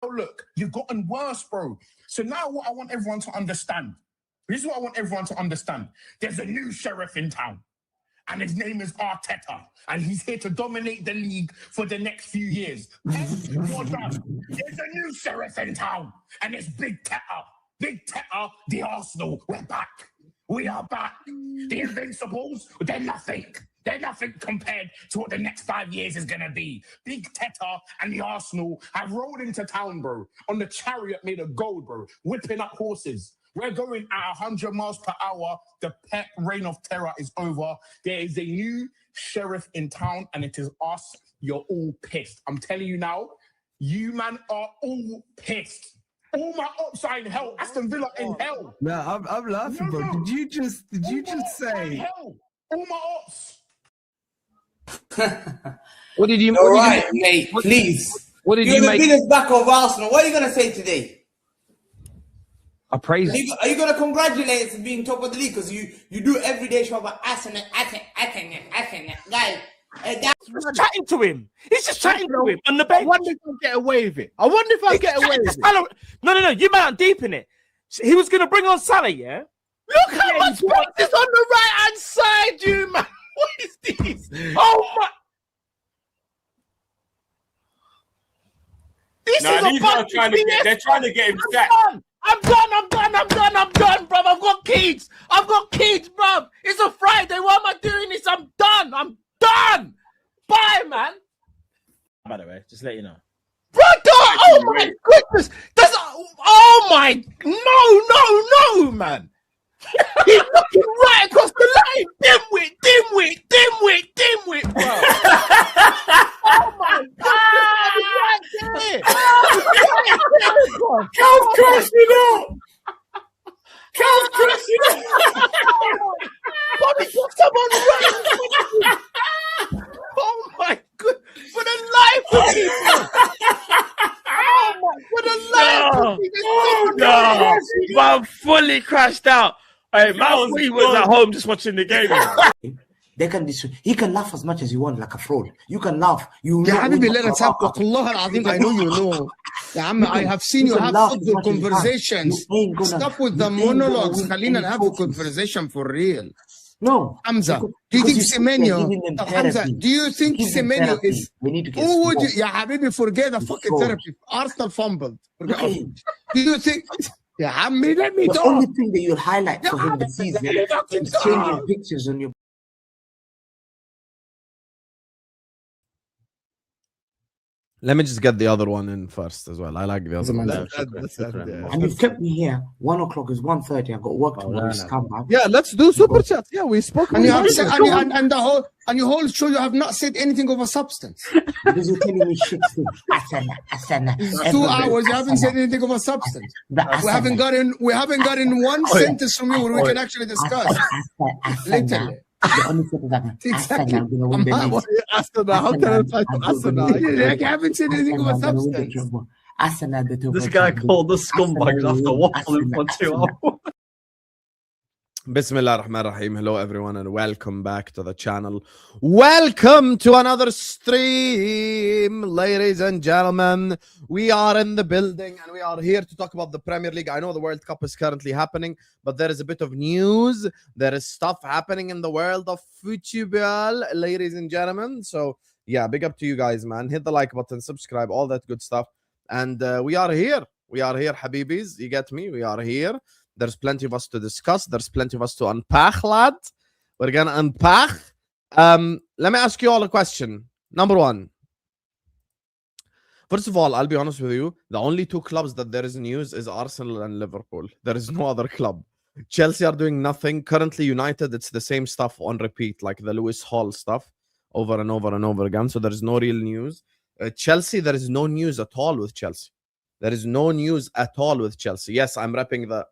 look, you've gotten worse, bro. So now what I want everyone to understand, this is what I want everyone to understand. There's a new sheriff in town, and his name is Arteta, and he's here to dominate the league for the next few years. There's a new sheriff in town, and it's Big Teta. Big Teta, the Arsenal, we're back. We are back. The Invincibles, they're nothing. They're nothing compared to what the next 5 years is going to be. Big Teta and the Arsenal have rolled into town, bro, on the chariot made of gold, bro, whipping up horses. We're going at 100 miles per hour. The Pep reign of terror is over. There is a new sheriff in town, and it is us. You're all pissed. I'm telling you now, you man are all pissed. All my ops are in hell. Aston Villa in hell. No, I'm laughing, bro. Did you just say? Hell. All my ops. What did you? All right, mate. Please. What did You're you the make? biggest back of Arsenal. What are you gonna say today? I praise. Are you gonna congratulate us for being top of the league? Because you do every day show about Arsenal, guys. He's chatting to him. He's just chatting to him on the bench. I wonder if I'll get away with it. No. You man aren't deep in it. He was going to bring on Salah, yeah? Look how much space is on the right hand side, you man. What is this? Oh my! This is a bunch of BS. They're trying to get him sacked. I'm done, bruv. I've got kids, bruv. It's a Friday. Why am I doing this? I'm done. Bye, man. By the way, just let you know. Brother, oh my goodness. No, man. He's looking right across the line. Dimwit, bro. Oh my God. Right there. Cal's crashing out. Bobby, put someone right. Oh my God. For the life of me, No, I'm fully crashed out. Hey, man, we was at home just watching the game. He can laugh as much as you want, like a fraud. You can laugh. يا حبيبي لا نسبق والله العظيم I know you know. يا عم I have seen you have football conversations. Stop with the monologues. خلينا have a conversation for real. No. Hamza, do you think Semenyo? Hamza, do you think Semenyo is? Who would you? يا حبيبي forget the fucking therapy. Arsenal fumbled. Do you think? يا عمي let me talk. The only thing that you'll highlight for him this season is changing pictures on your. Let me just get the other one in first as well. I like the other one. And you've kept me here. 1 o'clock is 1:30. I've got work tomorrow. Yeah, let's do super chats. Yeah, we spoke. And you whole show you have not said anything of a substance. Because you're telling me shit. Asana. 2 hours. You haven't said anything of a substance. We haven't gotten one sentence from you where we can actually discuss. Literally. The only thing is that exactly. I'm going to win the league. How can I reply to Asana? You haven't said anything of a substance. This guy called the scumbags after waffling for 2 hours. Bismillah ar-Rahman ar-Rahim. Hello everyone and welcome back to the channel. Welcome to another stream, ladies and gentlemen. We are in the building and we are here to talk about the Premier League. I know the World Cup is currently happening, but there is a bit of news. There is stuff happening in the world of football, ladies and gentlemen. So yeah, big up to you guys, man. Hit the like button, subscribe, all that good stuff. And we are here. We are here, Habibis. You get me? We are here. There's plenty of us to discuss. There's plenty of us to unpack, lad. We're going to unpack. Let me ask you all a question. Number one. First of all, I'll be honest with you. The only two clubs that there is news is Arsenal and Liverpool. There is no other club. Chelsea are doing nothing. Currently, United, it's the same stuff on repeat, like the Lewis Hall stuff over and over and over again. So there is no real news. Chelsea, there is no news at all with Chelsea. There is no news at all with Chelsea. Yes, I'm repping the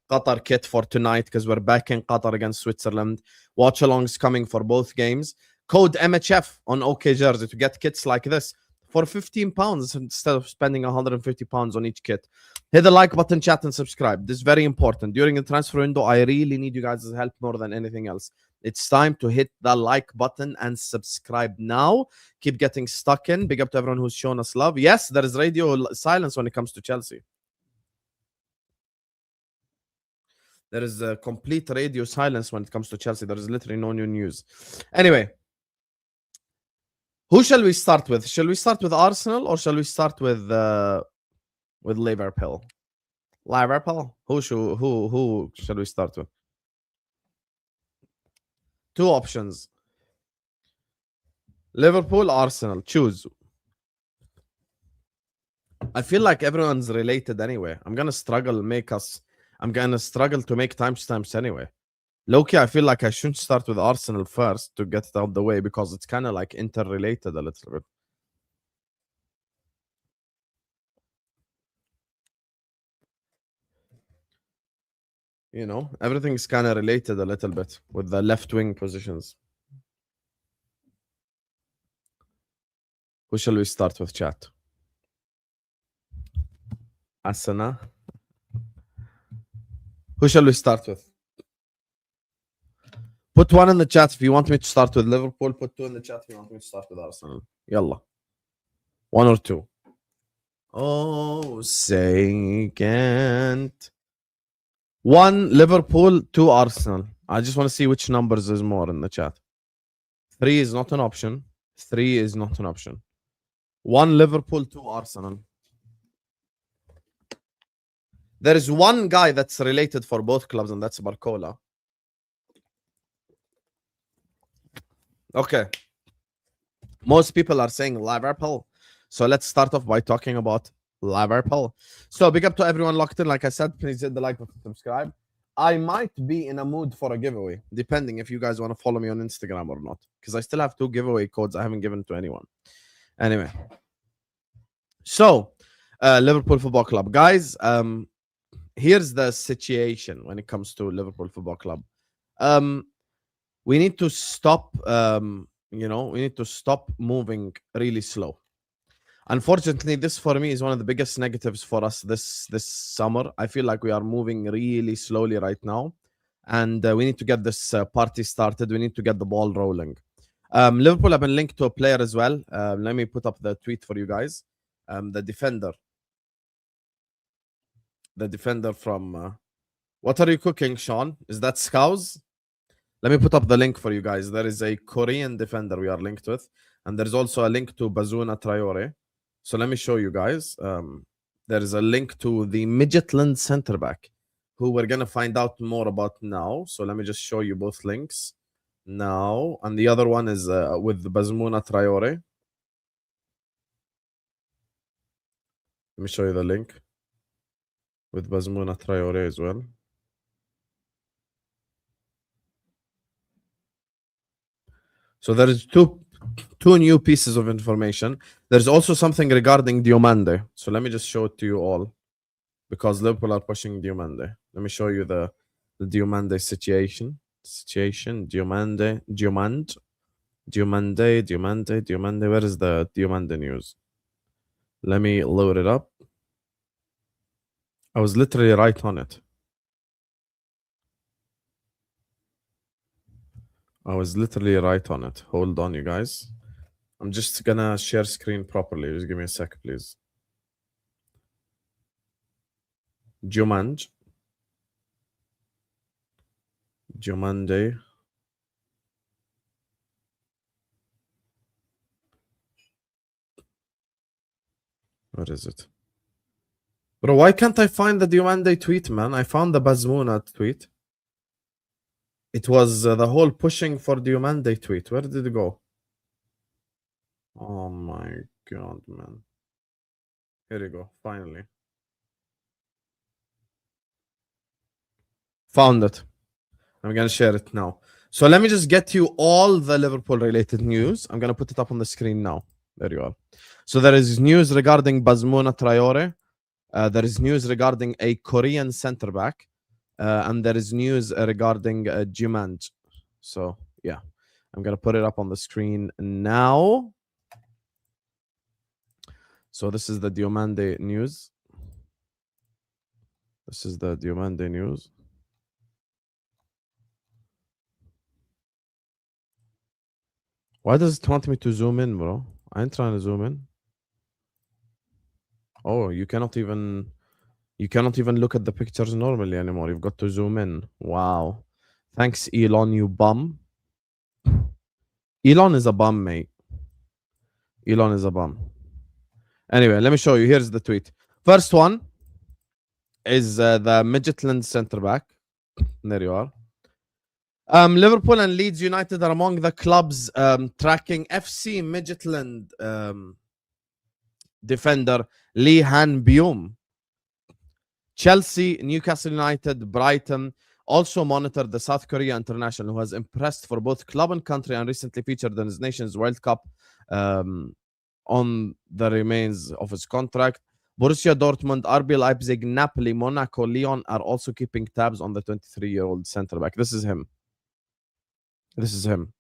Qatar kit for tonight because we're back in Qatar against Switzerland. Watch alongs coming for both games. Code MHF on OK Jersey to get kits like this for £15 instead of spending £150 on each kit. Hit the like button, chat, and subscribe. This is very important. During the transfer window, I really need you guys' help more than anything else. It's time to hit the like button and subscribe now. Keep getting stuck in. Big up to everyone who's shown us love. Yes, there is radio silence when it comes to Chelsea. There is a complete radio silence when it comes to Chelsea. There is literally no new news. Anyway, who shall we start with? Shall we start with Arsenal or shall we start with Liverpool? Liverpool. Who shall we start with? Two options. Liverpool, Arsenal. Choose. I feel like everyone's related anyway. I'm gonna struggle to make timestamps anyway. Loki, I feel like I should start with Arsenal first to get it out the way because it's kind of like interrelated a little bit. You know, everything's kind of related a little bit with the left-wing positions. Who shall we start with, chat? Asana. Who shall we start with? Put one in the chat if you want me to start with Liverpool. Put two in the chat if you want me to start with Arsenal. Yalla. One or two. Oh, say can't. One Liverpool, two Arsenal. I just want to see which numbers is more in the chat. 3 is not an option. 3 is not an option. One Liverpool, two Arsenal. There is one guy that's related for both clubs, and that's Barcola. Okay. Most people are saying Liverpool. So let's start off by talking about Liverpool. So big up to everyone locked in. Like I said, please hit the like button, subscribe. I might be in a mood for a giveaway, depending if you guys want to follow me on Instagram or not, because I still have 2 giveaway codes I haven't given to anyone. Anyway, so Liverpool Football Club, guys. Here's the situation when it comes to Liverpool Football Club. We need to stop. We need to stop moving really slow. Unfortunately, this for me is one of the biggest negatives for us this summer. I feel like we are moving really slowly right now, and we need to get this party started. We need to get the ball rolling. Liverpool have been linked to a player as well. Let me put up the tweet for you guys. The defender from what are you cooking, Sean? Is that Scouse? Let me put up the link for you guys. There is a Korean defender we are linked with, and there's also a link to Bazuna Traore. So let me show you guys. There is a link to the Midgetland center back, who we're going to find out more about now. So let me just show you both links now. And the other one is with Bazmuna Traore. Let me show you the link with Bazmuna Traore as well. So there is two new pieces of information. There's also something regarding Diomande. So let me just show it to you all, because Liverpool are pushing Diomande. Let me show you the Diomande situation. Diomande. Where is the Diomande news? Let me load it up. I was literally right on it. Hold on, you guys. I'm just gonna share screen properly. Just give me a sec, please. Diomande. What is it? Bro, why can't I find the Diomande tweet, man? I found the Bazmuna tweet. It was the whole pushing for Diomande tweet. Where did it go? Oh my god, man. Here you go, finally. Found it. I'm gonna share it now. So let me just get you all the Liverpool related news. I'm gonna put it up on the screen now. There you are. So there is news regarding Bazmuna Traore. There is news regarding a Korean center back. And there is news regarding Diomande. So yeah, I'm gonna put it up on the screen now. So this is the Diomande news. Why does it want me to zoom in, bro? I ain't trying to zoom in. Oh, you cannot even look at the pictures normally anymore. You've got to zoom in. Wow. Thanks, Elon, you bum. Elon is a bum, mate. Elon is a bum. Anyway, let me show you. Here's the tweet. First one is the Midgetland centre back. There you are. Liverpool and Leeds United are among the clubs tracking FC Midgetland defender Lee Han Byum. Chelsea, Newcastle United, Brighton also monitored the South Korea international, who has impressed for both club and country and recently featured in his nation's World Cup on the remains of his contract. Borussia Dortmund, RB Leipzig, Napoli, Monaco, Lyon are also keeping tabs on the 23-year-old centre back. This is him. This is him.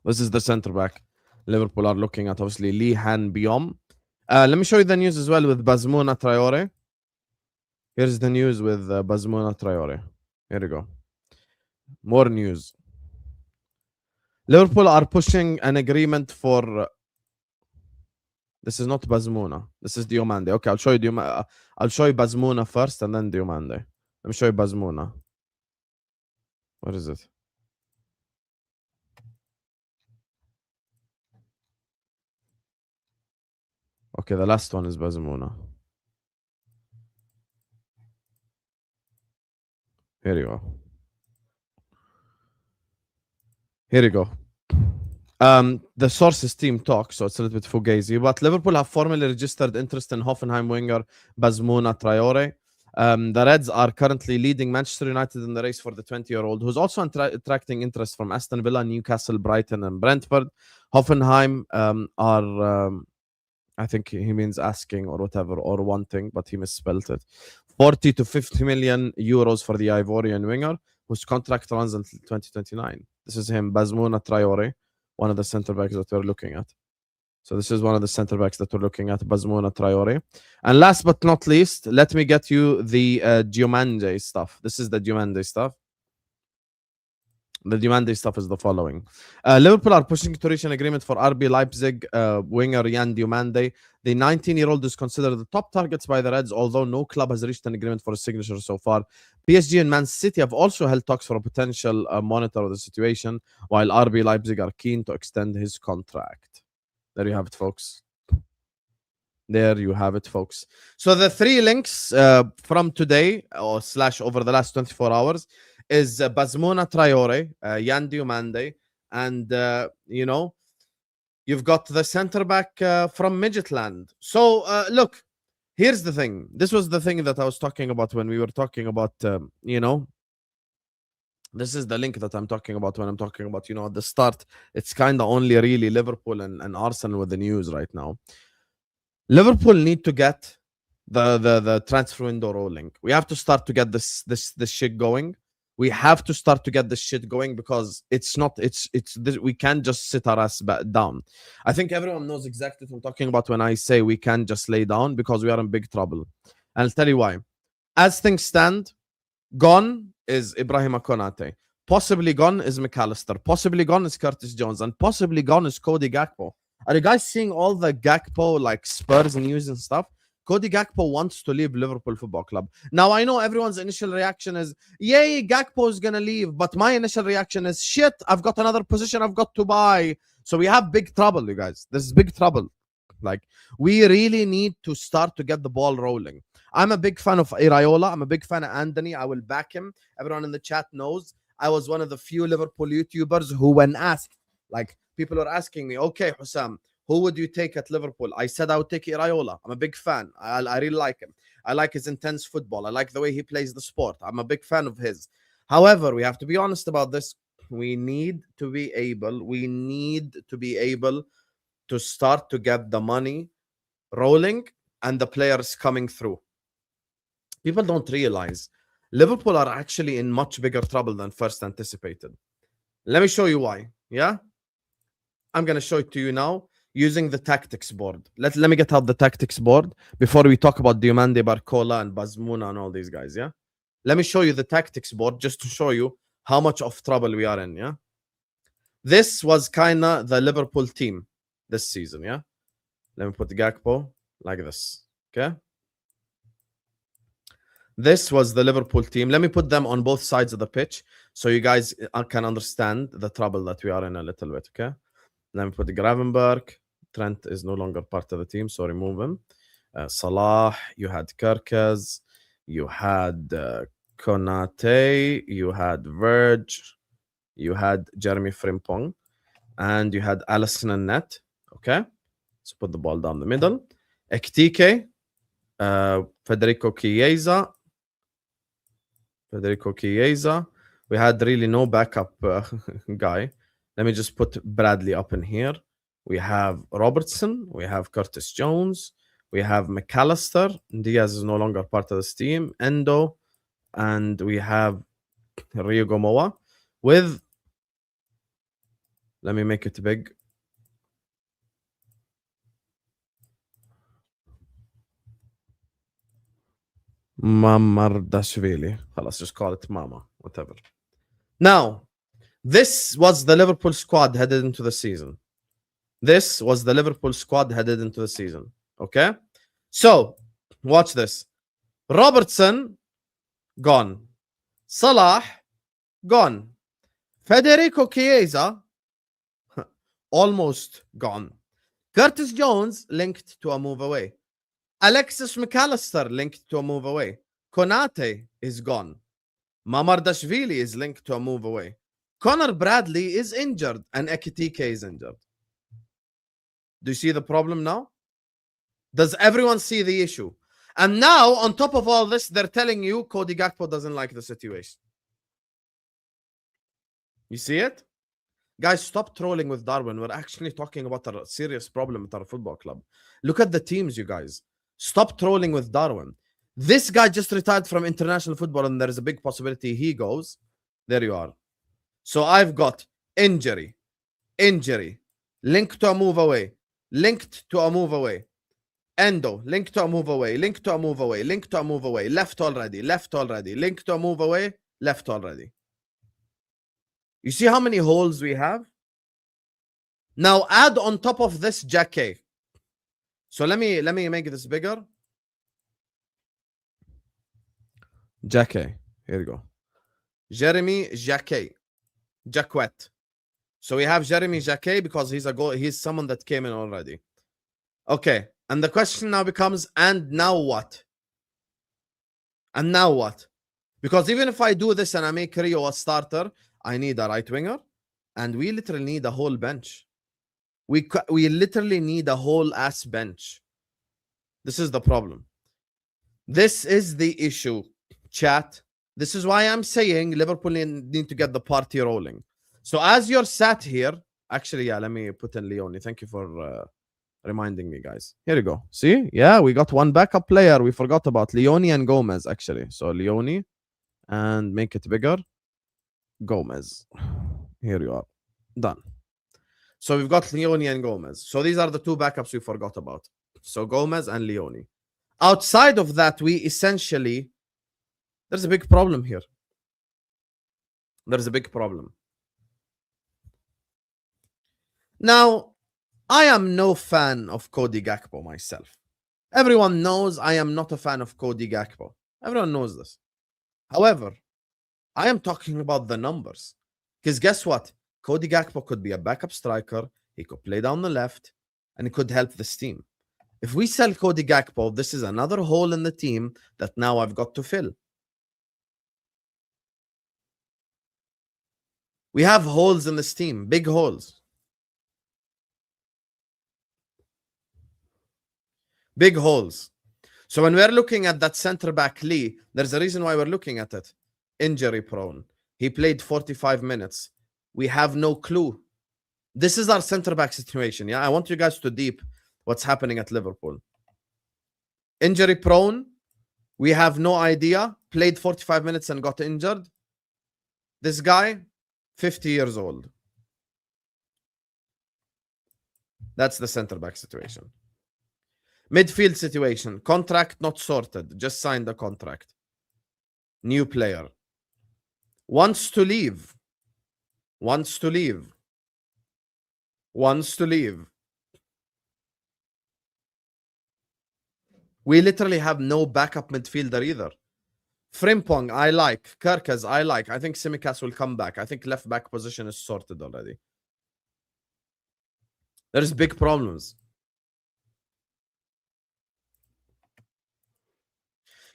This is the centre back Liverpool are looking at, obviously, Lee Han Byum. Let me show you the news as well with Bazmouna Traore. Here's the news with Bazmouna Traore. Here we go. More news. Liverpool are pushing an agreement for... This is not Bazmouna. This is Diomande. Okay, I'll show you I'll show you Bazmouna first and then Diomande. Let me show you Bazmouna. What is it? Okay, the last one is Bazmouna. Here you go. Here you go. The sources team talk, so it's a little bit fugazi, but Liverpool have formally registered interest in Hoffenheim winger Bazmouna Traore. The Reds are currently leading Manchester United in the race for the 20-year-old, who's also attracting interest from Aston Villa, Newcastle, Brighton, and Brentford. Hoffenheim are... I think he means asking or whatever, or wanting, but he misspelled it. 40 to 50 million euros for the Ivorian winger, whose contract runs until 2029. This is him, Bazmouna Traore, one of the centre backs that we're looking at. So this is one of the centre backs that we're looking at, Bazmouna Traore. And last but not least, let me get you the Diomande stuff. This is the Diomande stuff. The Diomande stuff is the following. Liverpool are pushing to reach an agreement for RB Leipzig winger Jan Diomande. The 19-year-old is considered the top targets by the Reds, although no club has reached an agreement for a signature so far. PSG and Man City have also held talks for a potential monitor of the situation, while RB Leipzig are keen to extend his contract. There you have it, folks. There you have it, folks. So the three links from today, or / over the last 24 hours, is Bazmouna Traore, Jan Diomande, and, you know, you've got the centre back from Midgetland. So, look, here's the thing. This was the thing that I was talking about when we were talking about, you know, this is the link that I'm talking about when I'm talking about, you know, at the start. It's kind of only really Liverpool and Arsenal with the news right now. Liverpool need to get the transfer window rolling. We have to start to get this shit going. We have to start to get this shit going because we can't just sit our ass down. I think everyone knows exactly what I'm talking about when I say we can't just lay down, because we are in big trouble. And I'll tell you why. As things stand, gone is Ibrahima Konate. Possibly gone is McAllister. Possibly gone is Curtis Jones. And possibly gone is Cody Gakpo. Are you guys seeing all the Gakpo, like, Spurs news and stuff? Cody Gakpo wants to leave Liverpool Football Club. Now, I know everyone's initial reaction is, yay, Gakpo is going to leave. But my initial reaction is, shit, I've got another position I've got to buy. So we have big trouble, you guys. This is big trouble. Like, we really need to start to get the ball rolling. I'm a big fan of Iraola. I'm a big fan of Anthony. I will back him. Everyone in the chat knows I was one of the few Liverpool YouTubers who, when asked, like, people are asking me, okay, Hussam, who would you take at Liverpool? I said I would take Iraola. I'm a big fan. I really like him. I like his intense football. I like the way he plays the sport. I'm a big fan of his. However, we have to be honest about this. We need to be able to start to get the money rolling and the players coming through. People don't realize Liverpool are actually in much bigger trouble than first anticipated. Let me show you why. Yeah? I'm going to show it to you now using the tactics board. Let me get out the tactics board before we talk about Diomande, Barcola, and Bazmouna and all these guys, yeah? Let me show you the tactics board just to show you how much of trouble we are in, yeah? This was kind of the Liverpool team this season, yeah? Let me put the Gakpo like this, okay? This was the Liverpool team. Let me put them on both sides of the pitch so you guys can understand the trouble that we are in a little bit, okay? Let me put the Gravenberg. Trent is no longer part of the team, so remove him. Salah, you had Kerkez, you had Konate, you had Verge, you had Jeremy Frimpong, and you had Alisson and Net, okay? So put the ball down the middle. Ekitike, Federico Chiesa. We had really no backup guy. Let me just put Bradley up in here. We have Robertson. We have Curtis Jones. We have McAllister. Diaz is no longer part of this team. Endo. And we have Rio Gomoa with... Let me make it big. Mamardashvili. Let's just call it Mama. Whatever. Now, this was the Liverpool squad headed into the season. Okay? So, watch this. Robertson, gone. Salah, gone. Federico Chiesa, almost gone. Curtis Jones, linked to a move away. Alexis McAllister, linked to a move away. Konate is gone. Mamardashvili is linked to a move away. Connor Bradley is injured and Ekitike is injured. Do you see the problem now? Does everyone see the issue? And now, on top of all this, they're telling you Cody Gakpo doesn't like the situation. You see it? Guys, stop trolling with Darwin. We're actually talking about a serious problem at our football club. Look at the teams, you guys. Stop trolling with Darwin. This guy just retired from international football and there is a big possibility he goes. There you are. So I've got injury, linked to a move away, linked to a move away. Endo, linked to a move away, linked to a move away, linked to a move away, left already, linked to a move away, left already. You see how many holes we have? Now add on top of this Jackie. So let me make this bigger. Jackie. Here we go. Jeremy Jacquet. So we have Jeremy Jacquet because he's someone that came in already. Okay. And the question now becomes, and now what? Because even if I do this and I make Rio a starter, I need a right winger, and we literally need a whole bench. We literally need a whole ass bench. This is the problem. This is the issue, chat. This is why I'm saying Liverpool need to get the party rolling. So as you're sat here, actually, yeah, let me put in Leone. Thank you for reminding me, guys. Here you go. See? Yeah, we got one backup player. We forgot about Leone and Gomez, actually. So Leone, and make it bigger. Gomez. Here you are. Done. So we've got Leone and Gomez. So these are the two backups we forgot about. So Gomez and Leone. Outside of that, we essentially... There's a big problem here. There's a big problem. Now, I am no fan of Cody Gakpo myself. Everyone knows I am not a fan of Cody Gakpo. Everyone knows this. However, I am talking about the numbers. Because guess what? Cody Gakpo could be a backup striker. He could play down the left. And he could help this team. If we sell Cody Gakpo, this is another hole in the team that now I've got to fill. We have holes in this team. Big holes. Big holes. So when we're looking at that centre-back Lee, there's a reason why we're looking at it. Injury prone. He played 45 minutes. We have no clue. This is our centre-back situation. Yeah, I want you guys to deep what's happening at Liverpool. Injury prone. We have no idea. Played 45 minutes and got injured. This guy, 50 years old. That's the centre-back situation. Midfield situation. Contract not sorted. Just signed the contract. New player. Wants to leave. wants to leave. We literally have no backup midfielder either. Frimpong, I like. Kerkez, I like. I think Tsimikas will come back. I think left back position is sorted already. There's big problems.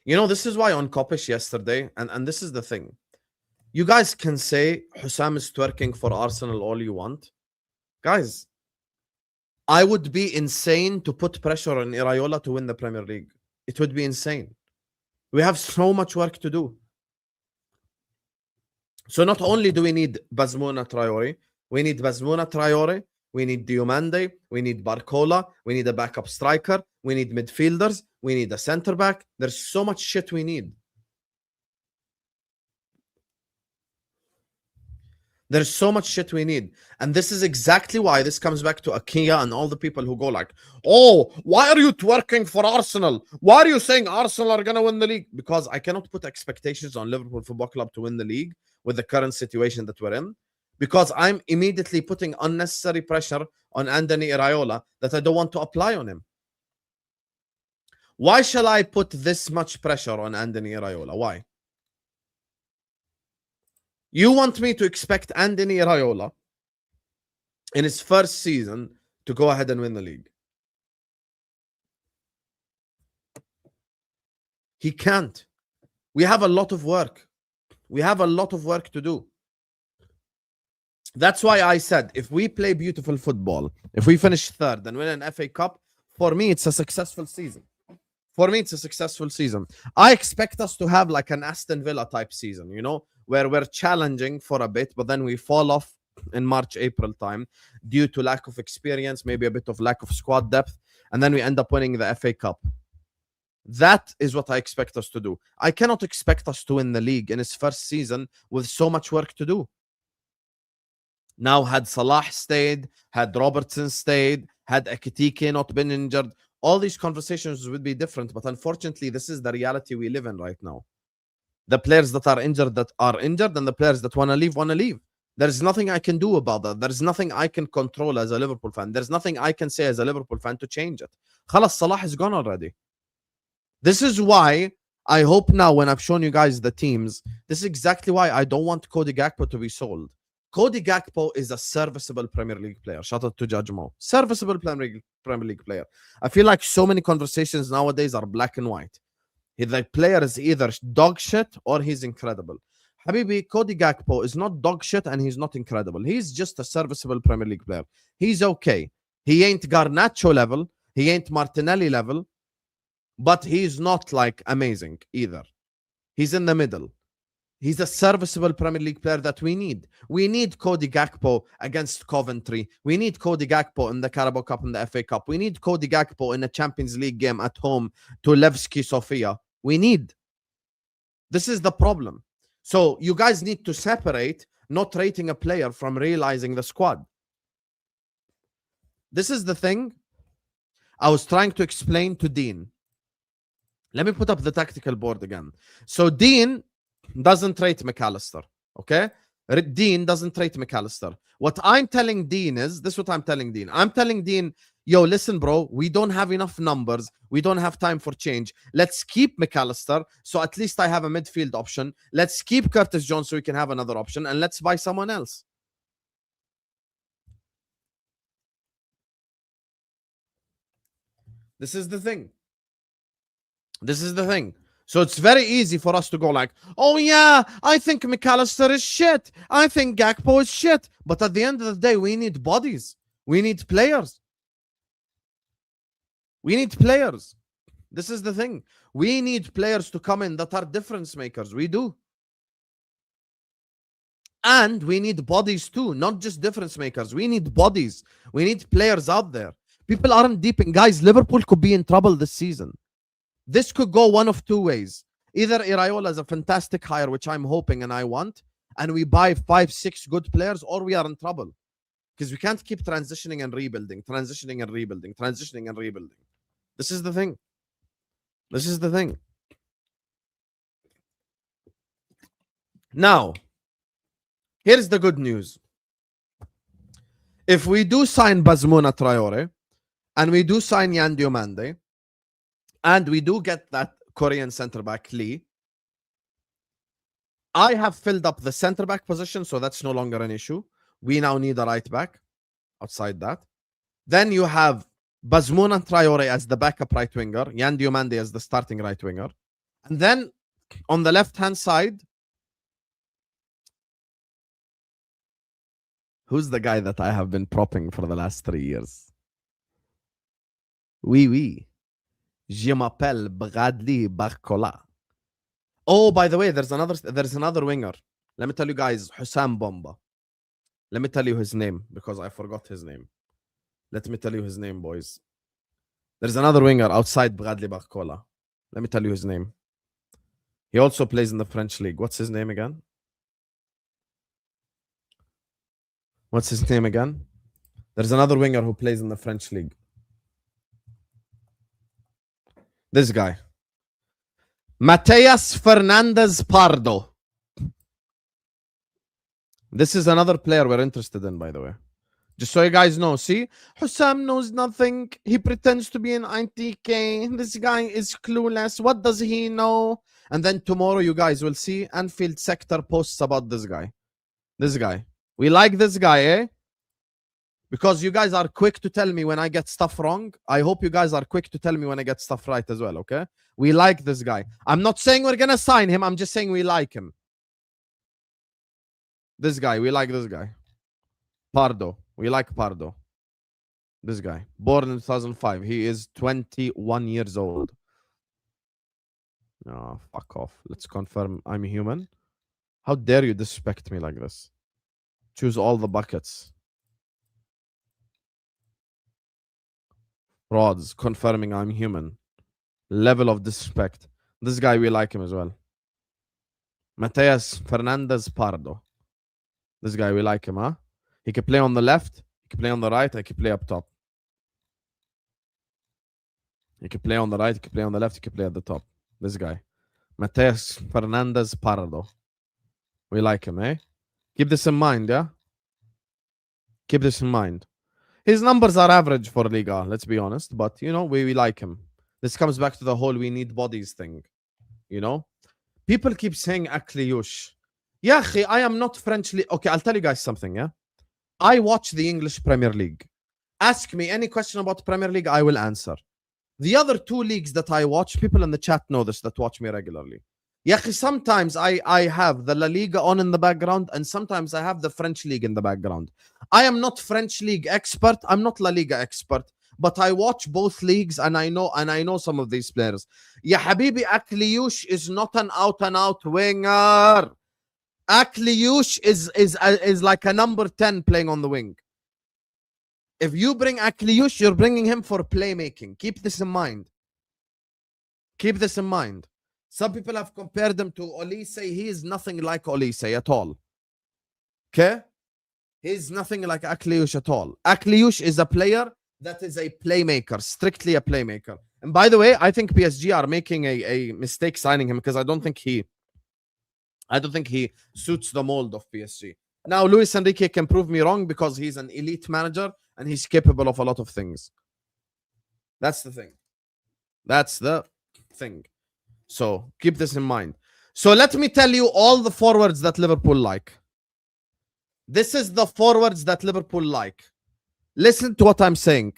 You know, this is why on Kopish yesterday, and this is the thing. You guys can say Hussam is twerking for Arsenal all you want. Guys, I would be insane to put pressure on Iraola to win the Premier League. It would be insane. We have so much work to do. So not only do we need Bazmouna Traore, we need Bazmouna Traore, we need Diomande, we need Barcola, we need a backup striker, we need midfielders, we need a centre back. There's so much shit we need. There's so much shit we need. And this is exactly why this comes back to Akia and all the people who go like, oh, why are you twerking for Arsenal? Why are you saying Arsenal are going to win the league? Because I cannot put expectations on Liverpool Football Club to win the league with the current situation that we're in. Because I'm immediately putting unnecessary pressure on Anthony Iraola that I don't want to apply on him. Why shall I put this much pressure on Anthony Iraola? Why? You want me to expect Anthony Iraola in his first season to go ahead and win the league? He can't. We have a lot of work. We have a lot of work to do. That's why I said, if we play beautiful football, if we finish third and win an FA Cup, for me, it's a successful season. For me, it's a successful season. I expect us to have like an Aston Villa type season, you know, where we're challenging for a bit, but then we fall off in March, April time due to lack of experience, maybe a bit of lack of squad depth, and then we end up winning the FA Cup. That is what I expect us to do. I cannot expect us to win the league in his first season with so much work to do. Now, had Salah stayed, had Robertson stayed, had Ekitike not been injured, all these conversations would be different. But unfortunately, this is the reality we live in right now. The players that are injured, and the players that want to leave. There's nothing I can do about that. There's nothing I can control as a Liverpool fan. There's nothing I can say as a Liverpool fan to change it. Khalas, Salah is gone already. This is why I hope now when I've shown you guys the teams, this is exactly why I don't want Cody Gakpo to be sold. Cody Gakpo is a serviceable Premier League player. Shout out to Judge Mo. Serviceable Premier League player. I feel like so many conversations nowadays are black and white. The player is either dog shit or he's incredible. Habibi, Cody Gakpo is not dog shit and he's not incredible. He's just a serviceable Premier League player. He's okay. He ain't Garnacho level. He ain't Martinelli level. But he's not like amazing either. He's in the middle. He's a serviceable Premier League player that we need. We need Cody Gakpo against Coventry. We need Cody Gakpo in the Carabao Cup and the FA Cup. We need Cody Gakpo in a Champions League game at home to Levski Sofia. We need. This is the problem. So you guys need to separate not rating a player from realizing the squad. This is the thing I was trying to explain to Dean. Let me put up the tactical board again. So Dean doesn't rate McAllister, okay? Dean doesn't rate McAllister. What I'm telling Dean is, this is what I'm telling Dean. I'm telling Dean, yo, listen, bro, we don't have enough numbers. We don't have time for change. Let's keep McAllister, so at least I have a midfield option. Let's keep Curtis Jones so we can have another option, and let's buy someone else. This is the thing. This is the thing. So it's very easy for us to go like, oh yeah, I think McAllister is shit. I think Gakpo is shit. But at the end of the day, we need bodies. We need players. We need players. This is the thing. We need players to come in that are difference makers. We do. And we need bodies too, not just difference makers. We need bodies. We need players out there. People aren't deep in. Guys, Liverpool could be in trouble this season. This could go one of two ways. Either Iraola is a fantastic hire, which I'm hoping and I want, and we buy 5-6 good players, or we are in trouble. Because we can't keep transitioning and rebuilding, transitioning and rebuilding, transitioning and rebuilding. This is the thing. This is the thing. Now, here's the good news. if we do sign Bazmouna Traore, and we do sign Yan Diomande, and we do get that Korean centre back Lee, I have filled up the centre back position, so that's no longer an issue. We now need a right back outside that. Then you have Bazmouna Traore as the backup right winger, Yan Diomande as the starting right winger. And then on the left-hand side, who's the guy that I have been propping for the last 3 years? Oui. Je m'appelle Bradley Barcola. Oh, by the way, there's another winger. Let me tell you guys, Hussam Bomba. Let me tell you his name because I forgot his name. Let me tell you his name, boys. There's another winger outside Bradley Barcola. Let me tell you his name. He also plays in the French league. What's his name again? What's his name again? There's another winger who plays in the French league. This guy. Mateus Fernandez Pardo. This is another player we're interested in, by the way. Just so you guys know. See? Hussam knows nothing. He pretends to be an ITK. This guy is clueless. What does he know? And then tomorrow you guys will see Anfield Sector posts about this guy. This guy. We like this guy, eh? Because you guys are quick to tell me when I get stuff wrong. I hope you guys are quick to tell me when I get stuff right as well, okay? We like this guy. I'm not saying we're going to sign him. I'm just saying we like him. This guy. We like this guy. Pardo. We like Pardo. This guy. Born in 2005. He is 21 years old. Oh, fuck off. Let's confirm I'm human. How dare you disrespect me like this? Choose all the buckets. Frauds. Confirming I'm human. Level of disrespect. This guy, we like him as well. Mateus Fernandez Pardo. This guy, we like him, huh? He can play on the left. He can play on the right. He can play up top. He can play on the right. He can play on the left. He can play at the top. This guy. Mateus Fernandez Pardo. We like him, eh? Keep this in mind, yeah? Keep this in mind. His numbers are average for Liga, let's be honest. But, you know, we like him. This comes back to the whole we need bodies thing. You know? People keep saying Akliush. Yeah, I am not French. Okay, I'll tell you guys something, yeah? I watch the English Premier League. Ask me any question about Premier League, I will answer. The other two leagues that I watch, people in the chat know this that watch me regularly. Yeah, sometimes I have the La Liga on in the background, and sometimes I have the French League in the background. I am not French League expert. I'm not La Liga expert, but I watch both leagues, and I know some of these players. Yeah, Habibi, Akliush is not an out-and-out winger. Akliush is like a number 10 playing on the wing. If you bring Akliush, you're bringing him for playmaking. Keep this in mind. Keep this in mind. Some people have compared him to Olise. He is nothing like Olise at all. Okay? He's nothing like Akliush at all. Akliush is a player that is a playmaker, strictly a playmaker. And by the way, I think PSG are making a mistake signing him because I don't think he suits the mold of PSG. Now, Luis Enrique can prove me wrong because he's an elite manager and he's capable of a lot of things. That's the thing. That's the thing. So keep this in mind. So let me tell you all the forwards that Liverpool like. This is the forwards that Liverpool like. Listen to what I'm saying.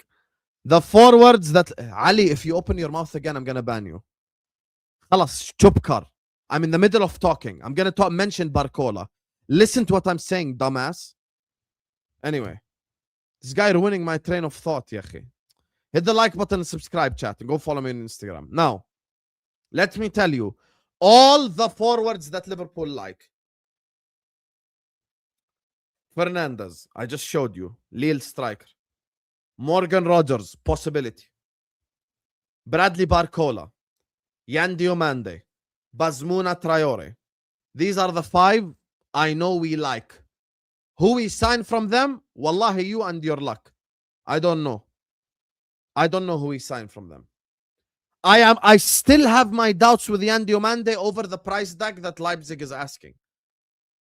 The forwards that... Ali, if you open your mouth again, I'm going to ban you. Khalas, chupkar. I'm in the middle of talking. I'm going to mention Barcola. Listen to what I'm saying, dumbass. Anyway. This guy ruining my train of thought, yahi. Hit the like button and subscribe, chat. And go follow me on Instagram. Now, let me tell you all the forwards that Liverpool like. Fernandez, I just showed you. Lille striker. Morgan Rogers, possibility. Bradley Barcola. Yan Diomande. Bazmouna Traore. These are the 5 I know we like. Who we sign from them? Wallahi, you and your luck. I don't know. I don't know who we signed from them. I still have my doubts with Yan Diomande over the price tag that Leipzig is asking.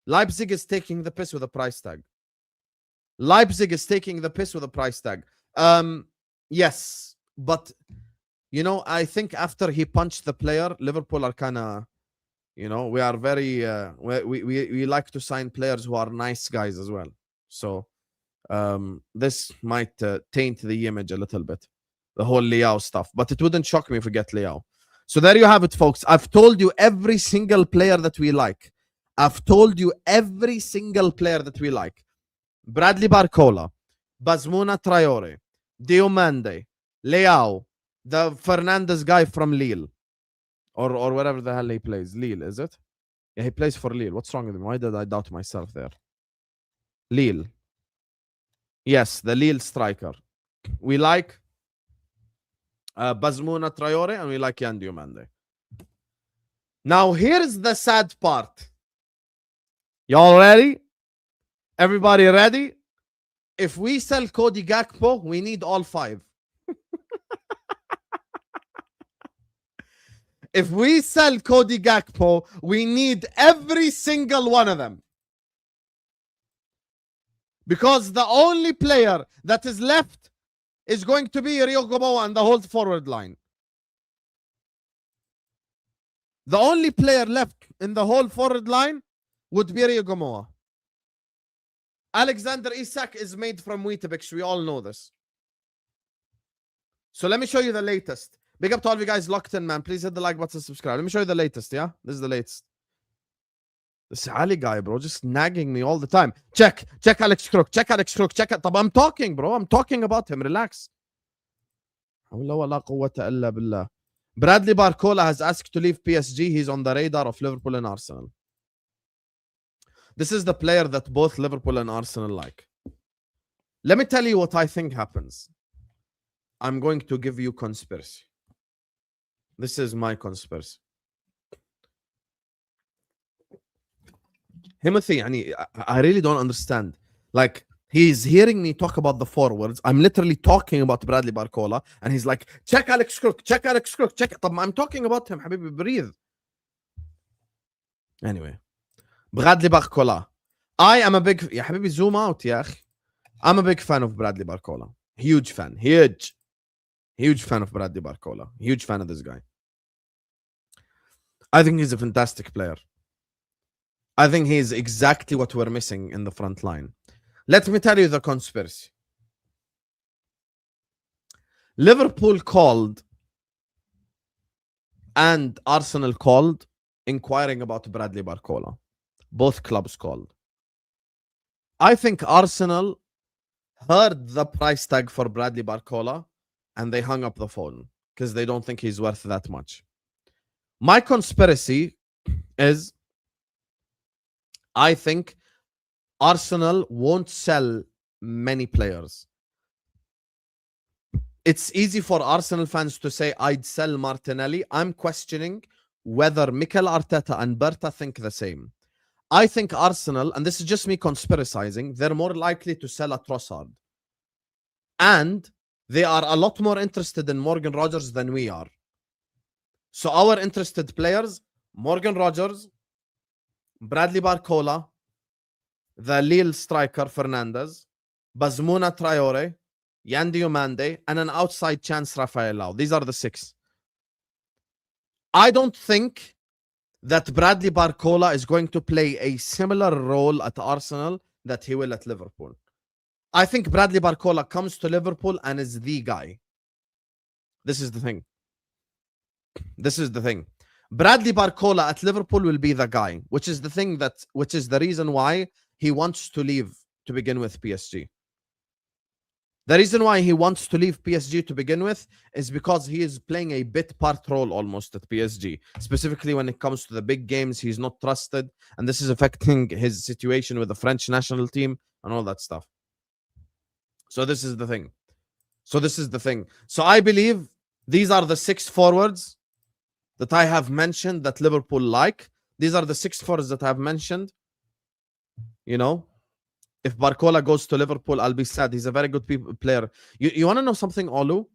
Leipzig is taking the piss with the price tag. Leipzig is taking the piss with a price tag. Yes, but you know, I think after he punched the player, Liverpool are kind of, you know, we are very we like to sign players who are nice guys as well. So this might taint the image a little bit, the whole Leao stuff. But it wouldn't shock me if we get Leao. So there you have it, folks. I've told you every single player that we like. I've told you every single player that we like. Bradley Barcola, Bazmouna Traore, Diomande, Leao, the Fernandez guy from Lille, or whatever the hell he plays. Lille, is it? Yeah, he plays for Lille. What's wrong with him? Why did I doubt myself there? Lille. Yes, the Lille striker. We like Bazmouna Traore and we like Yan Diomande. Now, here's the sad part. Y'all ready? Everybody ready? If we sell Cody Gakpo, we need all 5. If we sell Cody Gakpo, we need every single one of them. Because the only player that is left is going to be Rio Gomoa and the whole forward line. The only player left in the whole forward line would be Rio Gomoa. Alexander Isak is made from Weetabix. We all know this. So let me show you the latest. Big up to all of you guys locked in, man. Please hit the like button, subscribe. Let me show you the latest, yeah? This is the latest. This Ali guy, bro, just nagging me all the time. Check Alex Crook, check Alex Crook, check it. I'm talking, bro. I'm talking about him. Relax. Bradley Barcola has asked to leave PSG. He's on the radar of Liverpool and Arsenal. This is the player that both Liverpool and Arsenal like. Let me tell you what I think happens. I'm going to give you conspiracy. This is my conspiracy. Timothy, I really don't understand. Like, he's hearing me talk about the forwards. I'm literally talking about Bradley Barcola, and he's like, check Alex Crook, check Alex Crook, check it. I'm talking about him, Habibi, breathe. Anyway, Bradley Barcola. I am a big... Ya Habibi, zoom out, ya. I'm a big fan of Bradley Barcola. Huge fan. Huge fan of Bradley Barcola. Huge fan of this guy. I think he's a fantastic player. I think he's exactly what we're missing in the front line. Let me tell you the conspiracy. Liverpool called and Arsenal called inquiring about Bradley Barcola. Both clubs called. I think Arsenal heard the price tag for Bradley Barcola and they hung up the phone because they don't think he's worth that much. My conspiracy is I think Arsenal won't sell many players. It's easy for Arsenal fans to say, I'd sell Martinelli. I'm questioning whether Mikel Arteta and Berta think the same. I think Arsenal, and this is just me conspiracizing, they're more likely to sell a Trossard. And they are a lot more interested in Morgan Rogers than we are. So our interested players, Morgan Rogers, Bradley Barcola, the Lille striker Fernandez, Bazmouna Traore, Yan Diomande, and an outside chance Rafael Leao. These are the 6. I don't think that Bradley Barcola is going to play a similar role at Arsenal that he will at Liverpool. I think Bradley Barcola comes to Liverpool and is the guy. This is the thing. Bradley Barcola at Liverpool will be the guy, which is the reason why he wants to leave to begin with PSG. The reason why he wants to leave PSG to begin with is because he is playing a bit part role almost at PSG. Specifically when it comes to the big games, he's not trusted, and this is affecting his situation with the French national team and all that stuff. So this is the thing. So I believe these are the 6 forwards that I have mentioned that Liverpool like. These are the 6 forwards that I have mentioned. You know, if Barcola goes to Liverpool, I'll be sad. He's a very good player. You want to know something, Olu?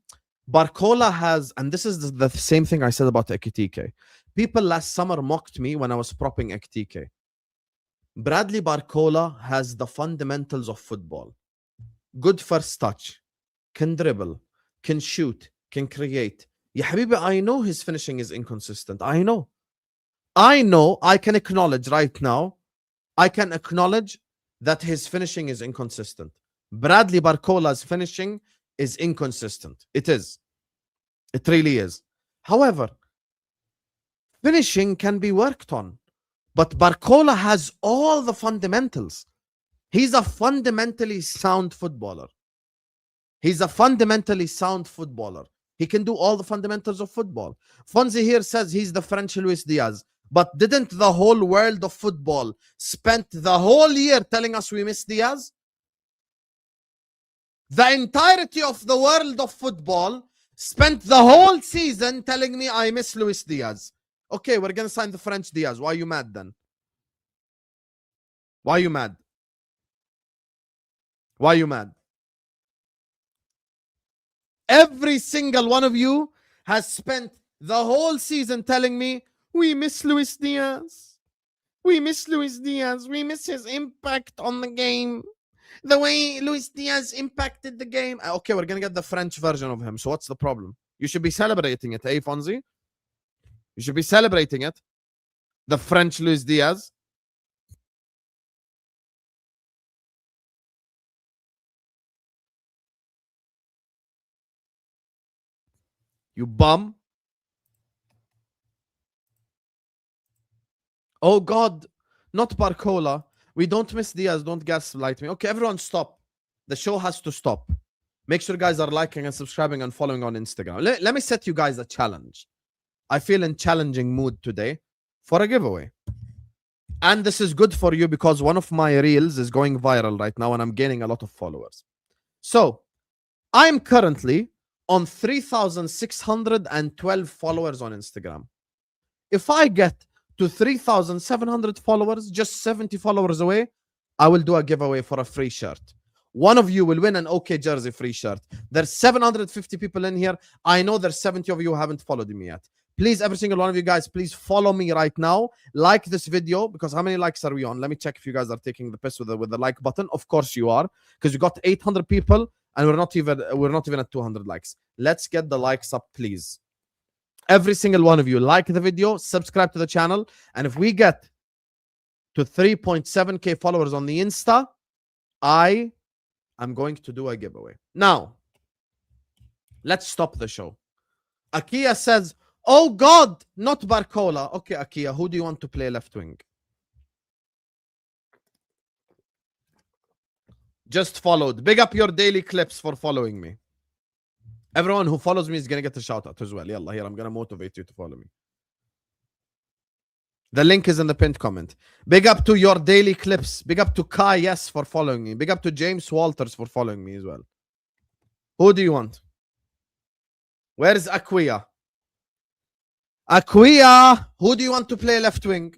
Barcola has, and this is the same thing I said about Ekitike. People last summer mocked me when I was propping Ekitike. Bradley Barcola has the fundamentals of football. good first touch, can dribble, can shoot, can create. Ya habibi, I know his finishing is inconsistent. I know. I can acknowledge right now. I can acknowledge that his finishing is inconsistent. Bradley Barcola's finishing is inconsistent. It is. It really is. However, finishing can be worked on. But Barcola has all the fundamentals. He's a fundamentally sound footballer. He can do all the fundamentals of football. Fonzie here says he's the French Luis Diaz. But didn't the whole world of football spent the whole year telling us we miss Diaz? The entirety of the world of football spent the whole season telling me I miss Luis Diaz. Okay, we're going to sign the French Diaz. Why are you mad then? Why are you mad? Why are you mad? Every single one of you has spent the whole season telling me we miss Luis Diaz. We miss Luis Diaz. We miss his impact on the game. The way Luis Diaz impacted the game. Okay, we're going to get the French version of him. So what's the problem? You should be celebrating it, eh, Fonzie? You should be celebrating it. The French Luis Diaz. You bum. Oh God, not Barcola. We don't miss Diaz. Don't gaslight me. Okay, everyone stop. The show has to stop. Make sure guys are liking and subscribing and following on Instagram. Let me set you guys a challenge. I feel in challenging mood today for a giveaway. And this is good for you because one of my reels is going viral right now and I'm gaining a lot of followers. So I'm currently on 3,612 followers on Instagram. If I get to 3,700 followers, just 70 followers away, I will do a giveaway for a free shirt. One of you will win an OK Jersey free shirt. There's 750 people in here. I know there's 70 of you who haven't followed me yet. Please, every single one of you guys, please follow me right now. Like this video, because how many likes are we on? Let me check if you guys are taking the piss with the like button. Of course you are, because we got 800 people and we're not even at 200 likes. Let's get the likes up, please. Every single one of you, like the video, subscribe to the channel, and if we get to 3.7k followers on the Insta, I am going to do a giveaway. Now, let's stop the show. Akia says, oh God, not Barcola. Okay, Akia, who do you want to play left wing? Just followed. Big up your daily clips for following me. Everyone who follows me is going to get a shout out as well. Yalla, here, I'm going to motivate you to follow me. The link is in the pinned comment. Big up to your daily clips. Big up to Kai Yes for following me. Big up to James Walters for following me as well. Who do you want? Where's Aquia? Aquia, who do you want to play left wing?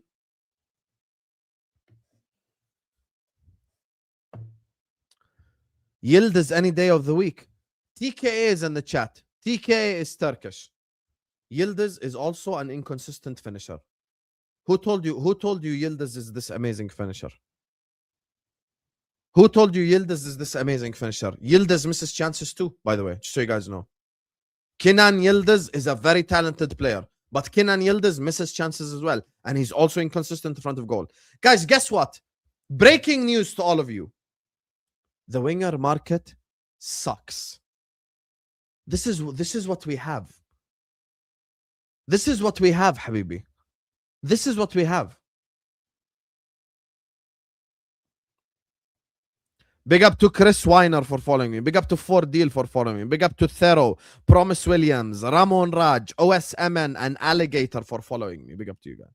Yildiz any day of the week. TKA is in the chat. TKA is Turkish. Yildiz is also an inconsistent finisher. Who told you Yildiz is this amazing finisher? Who told you Yildiz is this amazing finisher? Yildiz misses chances too, by the way, just so you guys know. Kenan Yildiz is a very talented player, but Kenan Yildiz misses chances as well, and he's also inconsistent in front of goal. Guys, guess what? Breaking news to all of you. The winger market sucks. This is what we have. This is what we have, Habibi. This is what we have. Big up to Chris Weiner for following me. Big up to Ford Deal for following me. Big up to Thero, Promise Williams, Ramon Raj, OSMN, and Alligator for following me. Big up to you guys.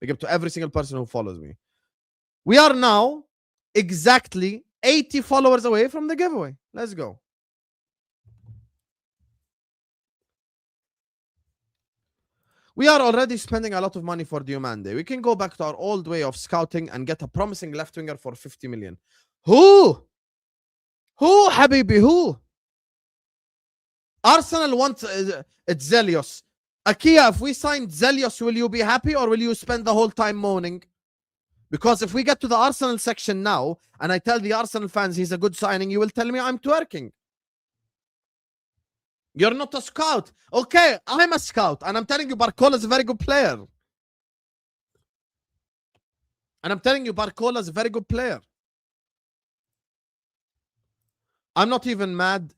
Big up to every single person who follows me. We are now exactly 80 followers away from the giveaway. Let's go. We are already spending a lot of money for Diomande. We can go back to our old way of scouting and get a promising left winger for 50 million. Who? Who, Habibi? Who? Arsenal wants it's Zelios. Akia, if we signed Zelios, will you be happy or will you spend the whole time moaning? Because if we get to the Arsenal section now, and I tell the Arsenal fans he's a good signing, you will tell me I'm twerking. You're not a scout. Okay, I'm a scout, and I'm telling you Barcola is a very good player. And I'm telling you Barcola is a very good player. I'm not even mad,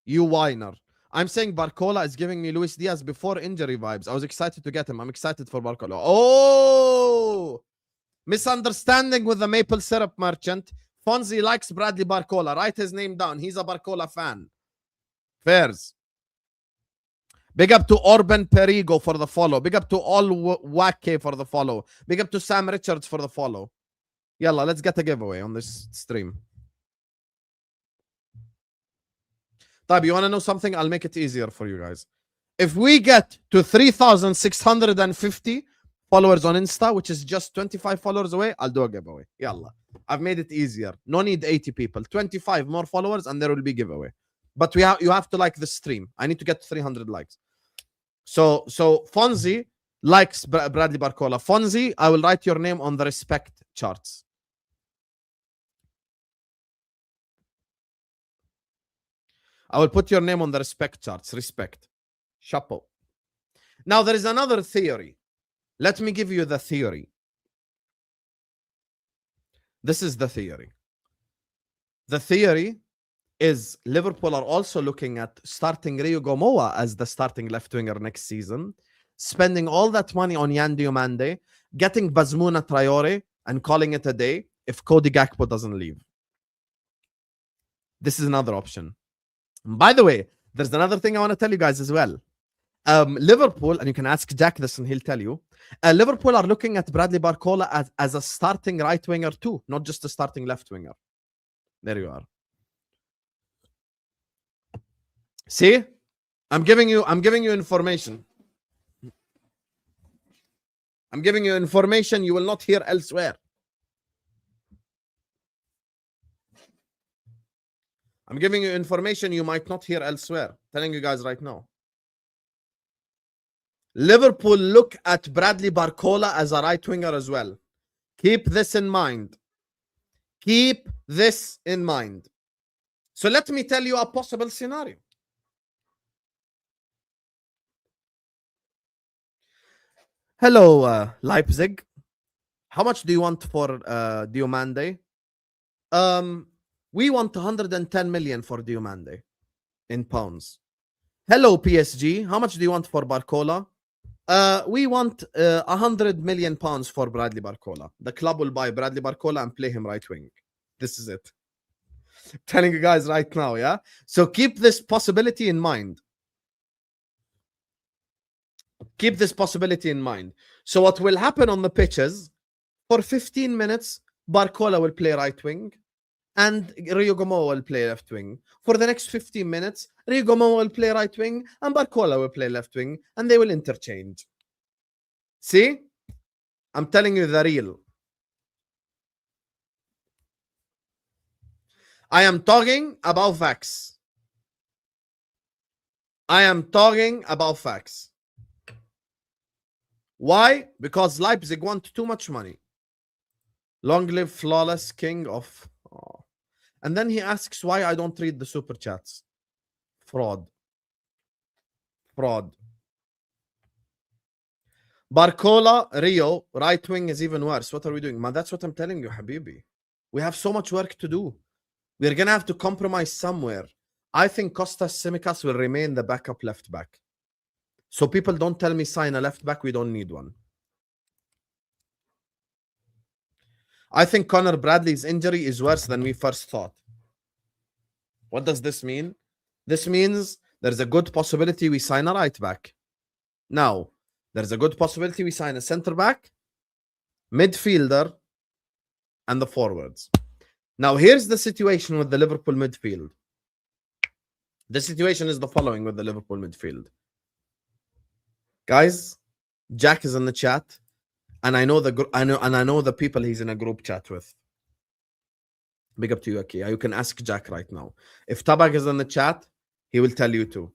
you whiner. I'm saying Barcola is giving me Luis Diaz before injury vibes. I was excited to get him. I'm excited for Barcola. Oh! Misunderstanding with the maple syrup merchant. Fonzie likes Bradley Barcola. Write his name down. He's a Barcola fan. Fairs. Big up to Orban Perigo for the follow. Big up to All Wake for the follow. Big up to Sam Richards for the follow. Yalla, let's get a giveaway on this stream. Tab, you want to know something? I'll make it easier for you guys. If we get to 3,650 followers on Insta, which is just 25 followers away, I'll do a giveaway. Yalla. I've made it easier. No need 80 people. 25 more followers and there will be giveaway. But you have to like the stream. I need to get 300 likes. So Fonzie likes Bradley Barcola. Fonzie, I will write your name on the respect charts. I will put your name on the respect charts. Respect. Chapeau. Now, there is another theory. Let me give you the theory. This is the theory. The theory is Liverpool are also looking at starting Rio Gomoa as the starting left winger next season, spending all that money on Yan Diomande, getting Bazmouna Traore, and calling it a day if Cody Gakpo doesn't leave. This is another option. By the way, there's another thing I want to tell you guys as well. Liverpool, and you can ask Jack this and he'll tell you, Liverpool are looking at Bradley Barcola as a starting right winger too, not just a starting left winger. There you are. See? I'm giving you information. I'm giving you information you will not hear elsewhere. I'm giving you information you might not hear elsewhere. Telling you guys right now. Liverpool look at Bradley Barcola as a right winger as well. Keep this in mind. Keep this in mind. So let me tell you a possible scenario. Hello, Leipzig. How much do you want for Diomande? We want 110 million for Diomande in pounds. Hello, PSG. How much do you want for Barcola? We want 100 million pounds for Bradley Barcola. The club will buy Bradley Barcola and play him right wing. This is it. I'm telling you guys right now, yeah? So keep this possibility in mind. Keep this possibility in mind. So what will happen on the pitches, for 15 minutes, Barcola will play right wing and Rio Gomoa will play left wing. For the next 15 minutes, Rio Gomoa will play right wing and Barcola will play left wing and they will interchange. See? I'm telling you the real. I am talking about facts. I am talking about facts. Why? Because Leipzig want too much money. Long live flawless king of... Oh. And then he asks why I don't read the super chats. Fraud. Fraud. Barcola, Rio, right wing is even worse. What are we doing? Man, that's what I'm telling you, Habibi. We have so much work to do. We're going to have to compromise somewhere. I think Kostas Tsimikas will remain the backup left back. So people don't tell me sign a left back. We don't need one. I think Connor Bradley's injury is worse than we first thought. What does this mean? This means there's a good possibility we sign a right back. Now, there's a good possibility we sign a center back, midfielder, and the forwards. Now, here's the situation with the Liverpool midfield. The situation is the following with the Liverpool midfield. Guys, Jack is in the chat, and I know the people he's in a group chat with. Big up to you, Aki. You can ask Jack right now. If Tabak is in the chat, he will tell you too.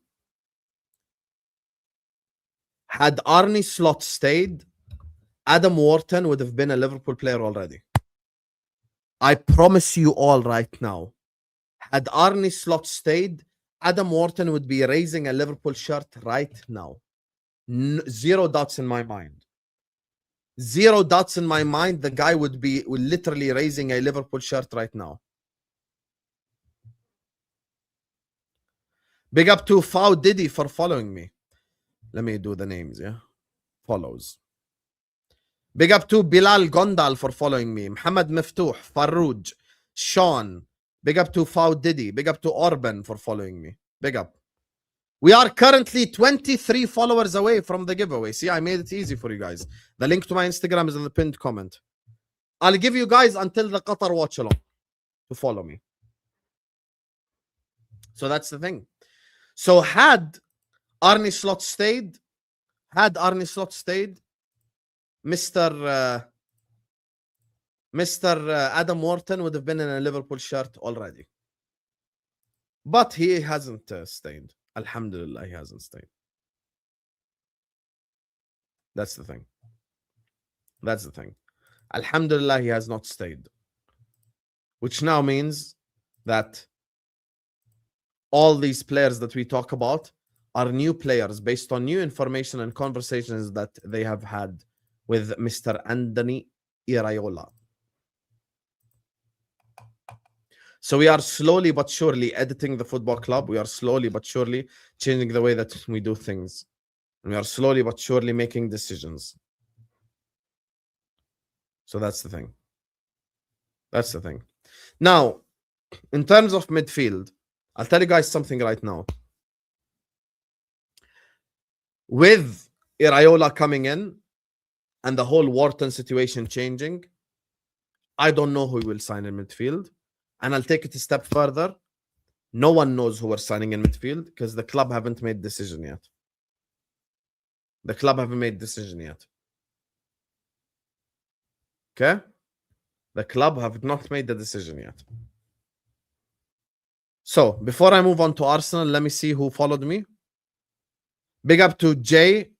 Had Arne Slot stayed, Adam Wharton would have been a Liverpool player already. I promise you all right now, had Arne Slot stayed, Adam Wharton would be raising a Liverpool shirt right now. Zero doubts in my mind. Zero doubts in my mind. The guy would be literally raising a Liverpool shirt right now. Big up to Fau Diddy for following me. Let me do the names, yeah? Follows. Big up to Bilal Gondal for following me. Muhammad Miftuh, Farrouj, Sean. Big up to Fau Diddy. Big up to Orban for following me. Big up. We are currently 23 followers away from the giveaway. See, I made it easy for you guys. The link to my Instagram is in the pinned comment. I'll give you guys until the Qatar watch along to follow me. So that's the thing. So had Arne Slot stayed, Mr. Adam Wharton would have been in a Liverpool shirt already. But he hasn't stayed. Alhamdulillah, he hasn't stayed. That's the thing. That's the thing. Alhamdulillah, he has not stayed. Which now means that all these players that we talk about are new players based on new information and conversations that they have had with Mr. Andoni Iraola. So we are slowly but surely editing the football club. We are slowly but surely changing the way that we do things. We are slowly but surely making decisions. So that's the thing. That's the thing. Now, in terms of midfield, I'll tell you guys something right now. With Iraola coming in and the whole Wharton situation changing, I don't know who will sign in midfield. And I'll take it a step further. No one knows who we're signing in midfield because the club haven't made decision yet. The club haven't made decision yet. Okay? The club have not made the decision yet. So, before I move on to Arsenal, let me see who followed me. Big up to Jay,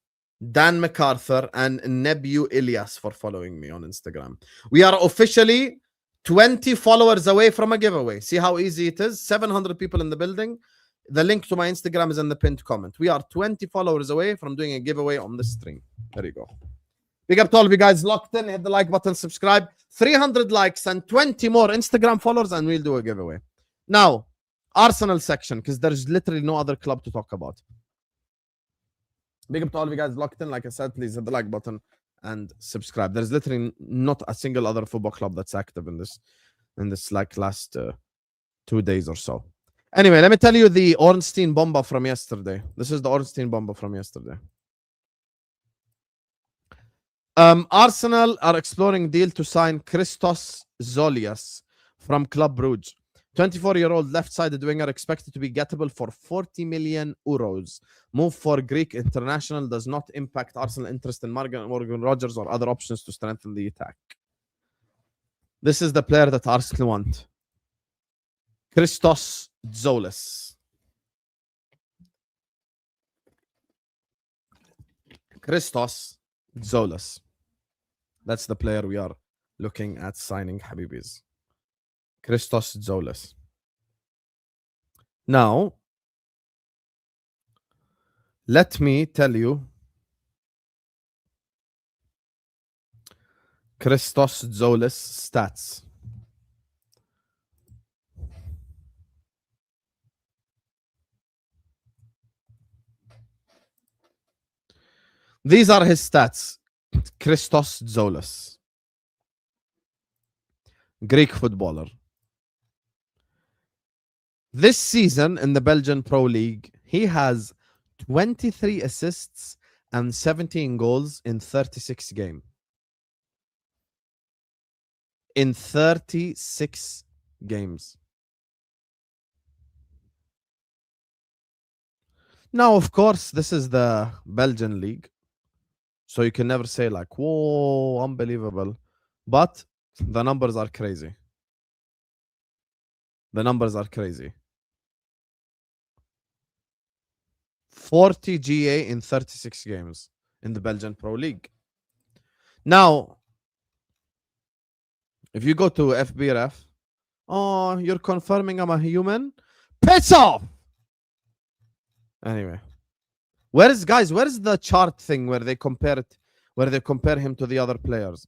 Dan MacArthur, and Nebu Ilyas for following me on Instagram. We are officially 20 followers away from a giveaway. See how easy it is? 700 people in the building. The link to my Instagram is in the pinned comment. We are 20 followers away from doing a giveaway on the stream. There you go. Big up to all of you guys locked in. Hit the like button, subscribe. 300 likes and 20 more Instagram followers and we'll do a giveaway. Now, Arsenal section, because there's literally no other club to talk about. Big up to all of you guys locked in. Like I said, please hit the like button and subscribe. There's literally not a single other football club that's active in this like last 2 days or so. Anyway, let me tell you the Ornstein Bomba from yesterday. This is the Ornstein Bomba from yesterday. Arsenal are exploring deal to sign Christos Tzolis from Club Brugge. 24-year-old left-sided winger expected to be gettable for 40 million euros. Move for Greek international does not impact Arsenal interest in Morgan Rogers or other options to strengthen the attack. This is the player that Arsenal want. Christos Tzolis. Christos Tzolis. That's the player we are looking at signing, Habibis. Christos Tzolis. Now, let me tell you Christos Tzolis stats. These are his stats. Christos Tzolis. Greek footballer. This season in the Belgian Pro League, he has 23 assists and 17 goals in 36 games. In 36 games. Now, of course, this is the Belgian league. So you can never say like, whoa, unbelievable. But the numbers are crazy. The numbers are crazy. 40 GA in 36 games in the Belgian Pro League. Now, If you go to FBRF, oh, you're confirming I'm a human? Piss off! Anyway. Where is the chart thing where they compare him to the other players?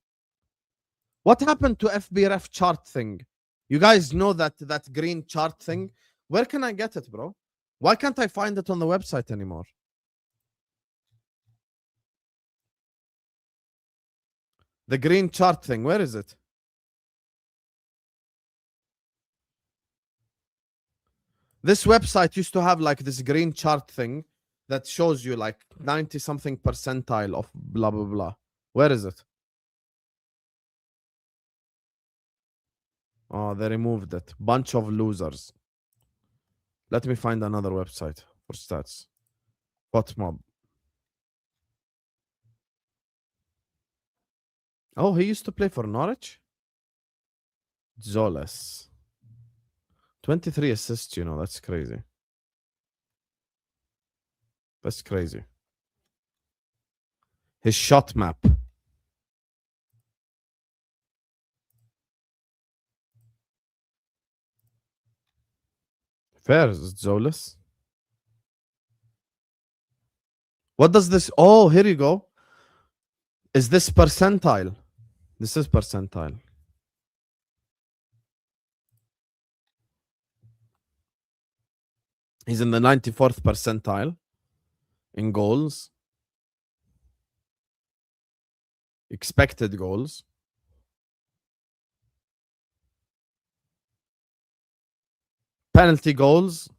What happened to FBRF chart thing? You guys know that green chart thing? Where can I get it, bro? Why can't I find it on the website anymore? The green chart thing, where is it? This website used to have like this green chart thing that shows you like 90 something percentile of blah blah blah. Where is it? Oh, they removed it. Bunch of losers. Let me find another website for stats. Hotmob. Oh, he used to play for Norwich? Tzolis. 23 assists, you know, that's crazy. That's crazy. His shot map. Fair, Tzolis. What does this? Oh, here you go. Is this percentile? This is percentile. He's in the 94th percentile in goals. Expected goals. Penalty goals.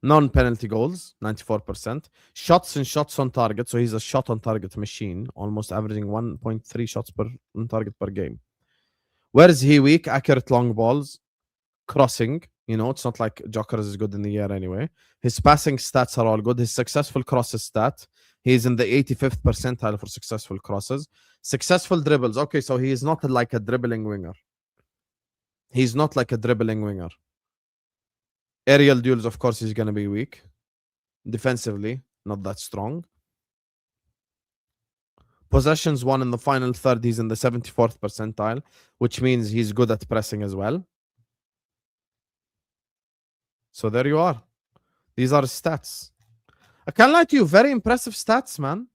Non-penalty goals, 94%. Shots and shots on target. So he's a shot on target machine, almost averaging 1.3 shots on target per game. Where is he weak? Accurate long balls. Crossing. You know, it's not like Jokers is good in the air anyway. His passing stats are all good. His successful crosses stat. He's in the 85th percentile for successful crosses. Successful dribbles. Okay, so he is not like a dribbling winger. He's not like a dribbling winger. Aerial duels, of course, he's going to be weak. Defensively, not that strong. Possessions won in the final third. He's in the 74th percentile, which means he's good at pressing as well. So there you are. These are stats. I can't lie to you. Very impressive stats, man.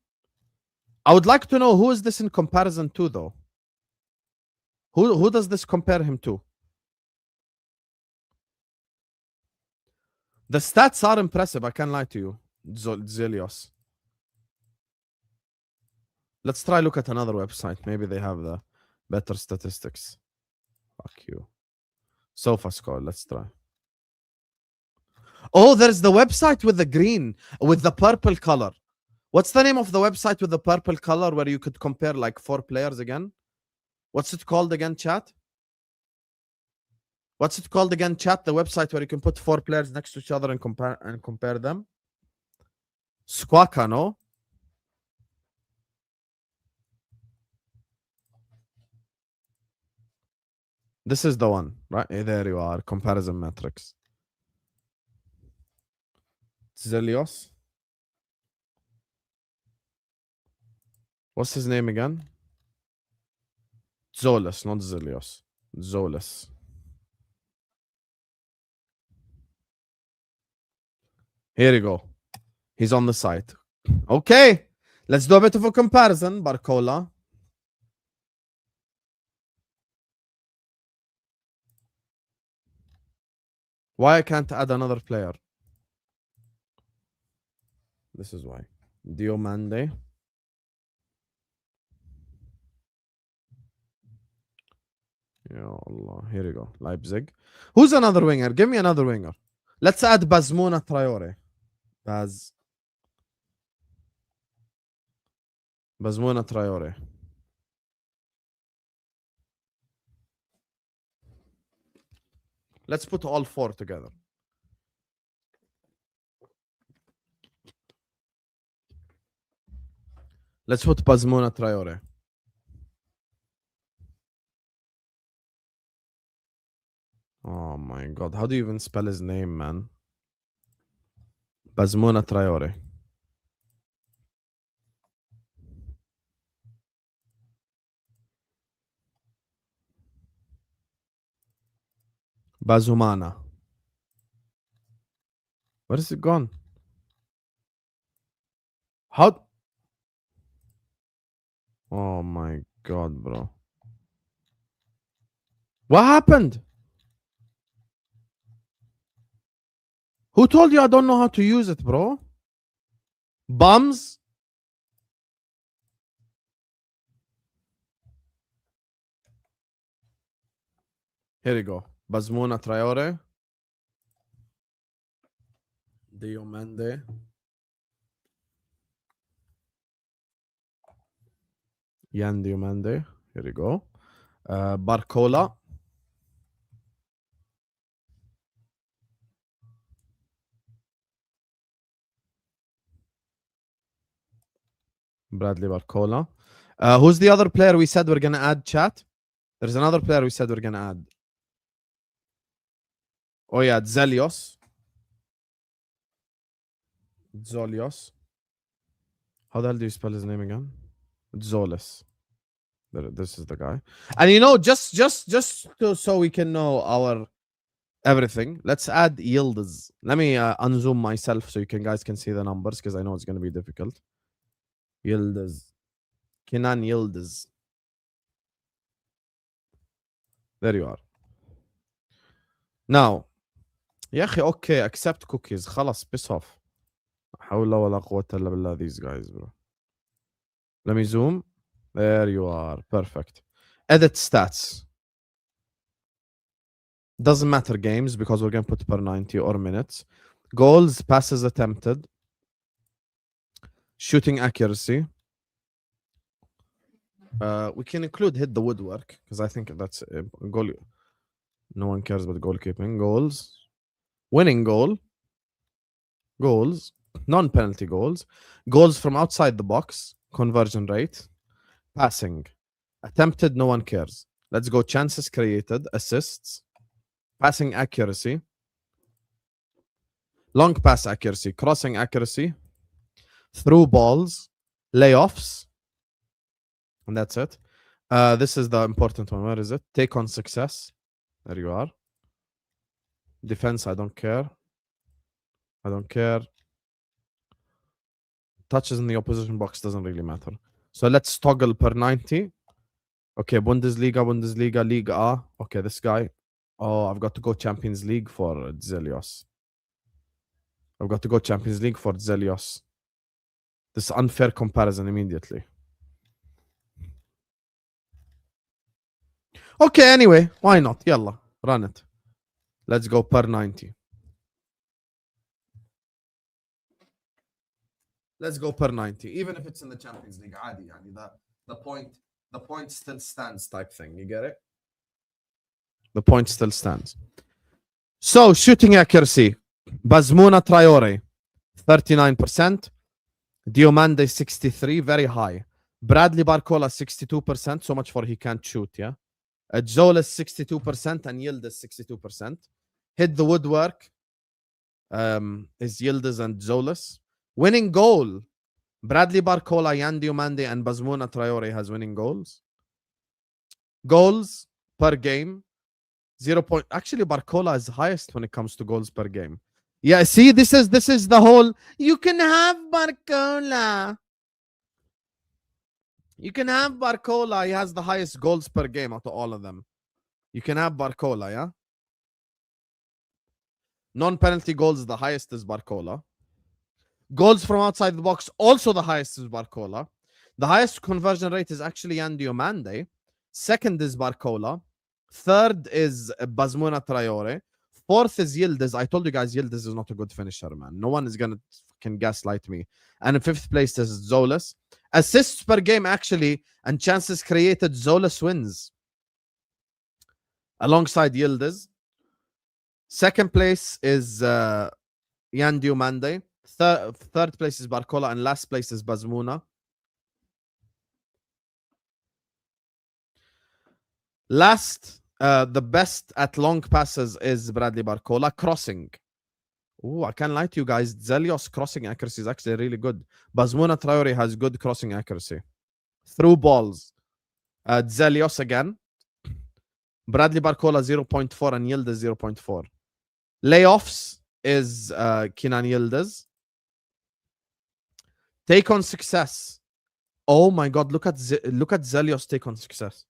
I would like to know who is this in comparison to, though. Who does this compare him to? The stats are impressive. I can't lie to you, Zelios. Let's try look at another website. Maybe they have the better statistics. Fuck you. SofaScore. Let's try. Oh, there's the website with the green, with the purple color. What's the name of the website with the purple color where you could compare like 4 players again? What's it called again, chat? What's it called again, chat? The website where you can put 4 players next to each other and compare them. Squawka, no? This is the one, right? There you are. Comparison metrics. Zelios. What's his name again? Tzolis, not Zelios. Tzolis. Here you go. He's on the site. Okay. Let's do a bit of a comparison. Barcola. Why I can't add another player? This is why. Diomande. Ya Allah. Here you go. Leipzig. Who's another winger? Give me another winger. Let's add Bazmouna Traore. Bazmouna Traore. Let's put all 4 together. Let's put Bazmouna Traore. Oh my god. How do you even spell his name, man? Bazmouna Traore. Bazumana. Where is it gone? How? Oh my god, bro. What happened? Who told you I don't know how to use it, bro? Bums? Here we go. Bazmuna Traore. Diomande. Yan Diomande. Here we go. Barcola. Bradley Barcola. Who's the other player we said we're going to add, chat? There's another player we said we're going to add. Oh, yeah, Zelios. Zolios. How the hell do you spell his name again? Tzolis. This is the guy. And you know, just so we can know our everything, let's add Yildiz. Let me unzoom myself so you guys can see the numbers because I know it's going to be difficult. Yildiz. Kenan Yildiz. There you are. Now, يا أخي okay, accept cookies. خلاص, piss off. حول ولا قوة إلا بالله, these guys, bro. Let me zoom. There you are. Perfect. Edit stats. Doesn't matter games because we're going to put per 90 or minutes. Goals, passes attempted. Shooting accuracy. We can include hit the woodwork because I think that's a goal. No one cares about goalkeeping. Goals. Winning goal. Goals. Non-penalty goals. Goals from outside the box. Conversion rate. Passing. Attempted, no one cares. Let's go chances created. Assists. Passing accuracy. Long pass accuracy. Crossing accuracy. Through balls. Layoffs. And that's it. This is the important one. Where is it? Take on success. There you are. Defense, I don't care. I don't care. Touches in the opposition box doesn't really matter. So let's toggle per 90. Okay, Bundesliga, Liga A. Okay, this guy. Oh, I've got to go Champions League for Zelios. I've got to go Champions League for Zelios. This unfair comparison immediately. Okay, anyway, why not? Yalla, run it. Let's go per 90. Let's go per 90. Even if it's in the Champions League, عادي يعني the point still stands type thing. You get it? The point still stands. So, shooting accuracy. Bazmuna Traore, 39%. Diomande, 63%, very high. Bradley Barcola, 62%. So much for he can't shoot, yeah? Tzolis, 62%, and Yildiz, 62%. Hit the woodwork is Yildiz and Tzolis. Winning goal. Bradley Barcola, Yan Diomande, and Bazmuna Traore has winning goals. Goals per game. 0. Actually, Barcola is highest when it comes to goals per game. Yeah, see, this is the whole. You can have Barcola. You can have Barcola. He has the highest goals per game out of all of them. You can have Barcola, yeah? Non-penalty goals, the highest is Barcola. Goals from outside the box, also the highest is Barcola. The highest conversion rate is actually Yan Diomande. Second is Barcola. Third is Bazmuna Traore. Fourth is Yildiz. I told you guys Yildiz is not a good finisher, man. No one is going to fucking gaslight me. And in fifth place is Tzolis. Assists per game, actually, and chances created, Tzolis wins. Alongside Yildiz. Second place is Yan Diomande. Third place is Barcola. And last place is Bazmuna. Last, the best at long passes is Bradley Barcola. Crossing. Oh, I can't lie to you guys. Zelios' crossing accuracy is actually really good. Bazmuna Traore has good crossing accuracy. Through balls. Zelios again. Bradley Barcola 0.4 and Yildiz 0.4. Layoffs is Kenan Yildiz. Take on success. Oh my God! Look at Zelios take on success.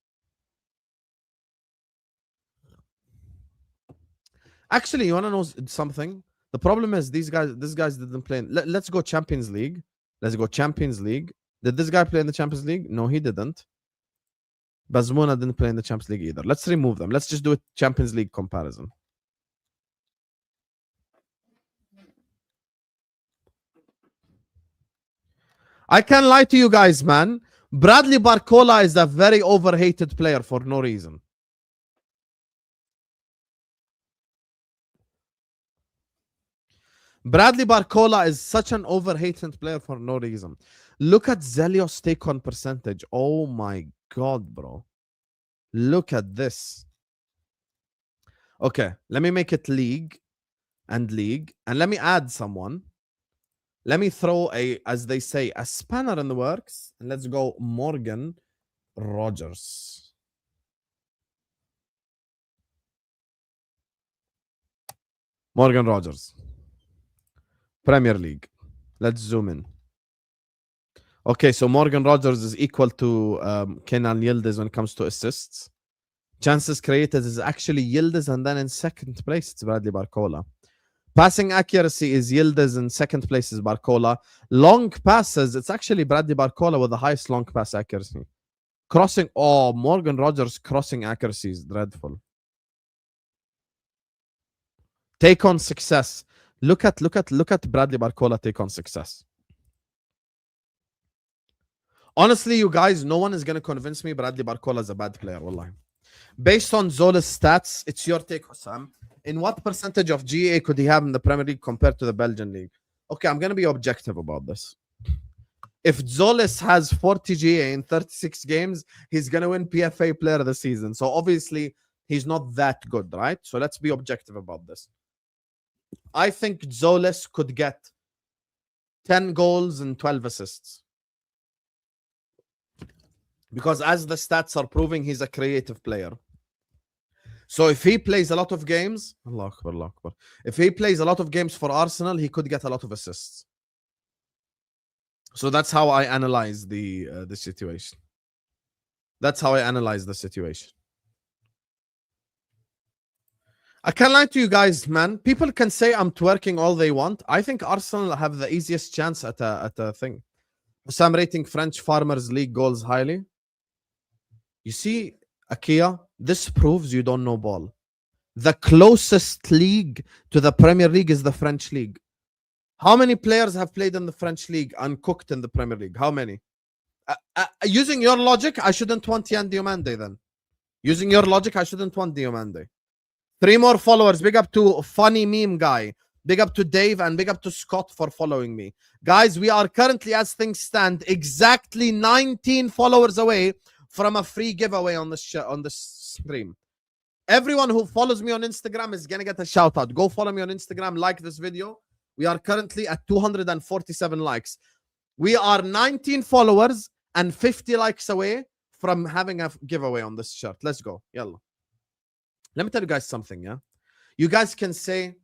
Actually, you want to know something? The problem is these guys didn't play. Let's go Champions League. Let's go Champions League. Did this guy play in the Champions League? No, he didn't. Bazmouna didn't play in the Champions League either. Let's remove them. Let's just do a Champions League comparison. I can't lie to you guys, man. Bradley Barcola is a very overhated player for no reason. Bradley Barcola is such an overhated player for no reason. Look at Zelios take-on percentage. Oh my God, bro. Look at this. Okay, let me make it league. And let me add someone. Let me throw as they say, a spanner in the works. And let's go Morgan Rogers. Morgan Rogers. Premier League. Let's zoom in. Okay, so Morgan Rogers is equal to Kenan Yildiz when it comes to assists. Chances created is actually Yildiz, and then in second place, it's Bradley Barcola. Passing accuracy is Yildiz, in second place is Barcola. Long passes, it's actually Bradley Barcola with the highest long pass accuracy. Crossing, oh, Morgan Rogers' crossing accuracy is dreadful. Take on success. Look at Bradley Barcola take on success. Honestly, you guys, no one is going to convince me Bradley Barcola is a bad player, wallahi. Based on Tzolis stats, it's your take, Hussam. In what percentage of GA could he have in the Premier League compared to the Belgian League? Okay, I'm going to be objective about this. If Tzolis has 40 GA in 36 games, he's going to win PFA Player of the Season. So obviously, he's not that good, right? So let's be objective about this. I think Tzolis could get 10 goals and 12 assists. Because as the stats are proving, he's a creative player. So if he plays a lot of games, Allah Akbar, Allah Akbar. If he plays a lot of games for Arsenal, he could get a lot of assists. So that's how I analyze the situation. That's how I analyze the situation. I can't lie to you guys, man. People can say I'm twerking all they want. I think Arsenal have the easiest chance at a thing. So I'm rating French Farmers League goals highly. You see, Akia, this proves you don't know ball. The closest league to the Premier League is the French League. How many players have played in the French League and cooked in the Premier League? How many? Using your logic, I shouldn't want Diomande then. Using your logic, I shouldn't want Diomande. 3 more followers. Big up to Funny Meme Guy. Big up to Dave and big up to Scott for following me. Guys, we are currently, as things stand, exactly 19 followers away from a free giveaway on the stream. Everyone who follows me on Instagram is going to get a shout out. Go follow me on Instagram. Like this video. We are currently at 247 likes. We are 19 followers and 50 likes away from having a giveaway on this shirt. Let's go. Yalla. Let me tell you guys something, yeah? You guys can say,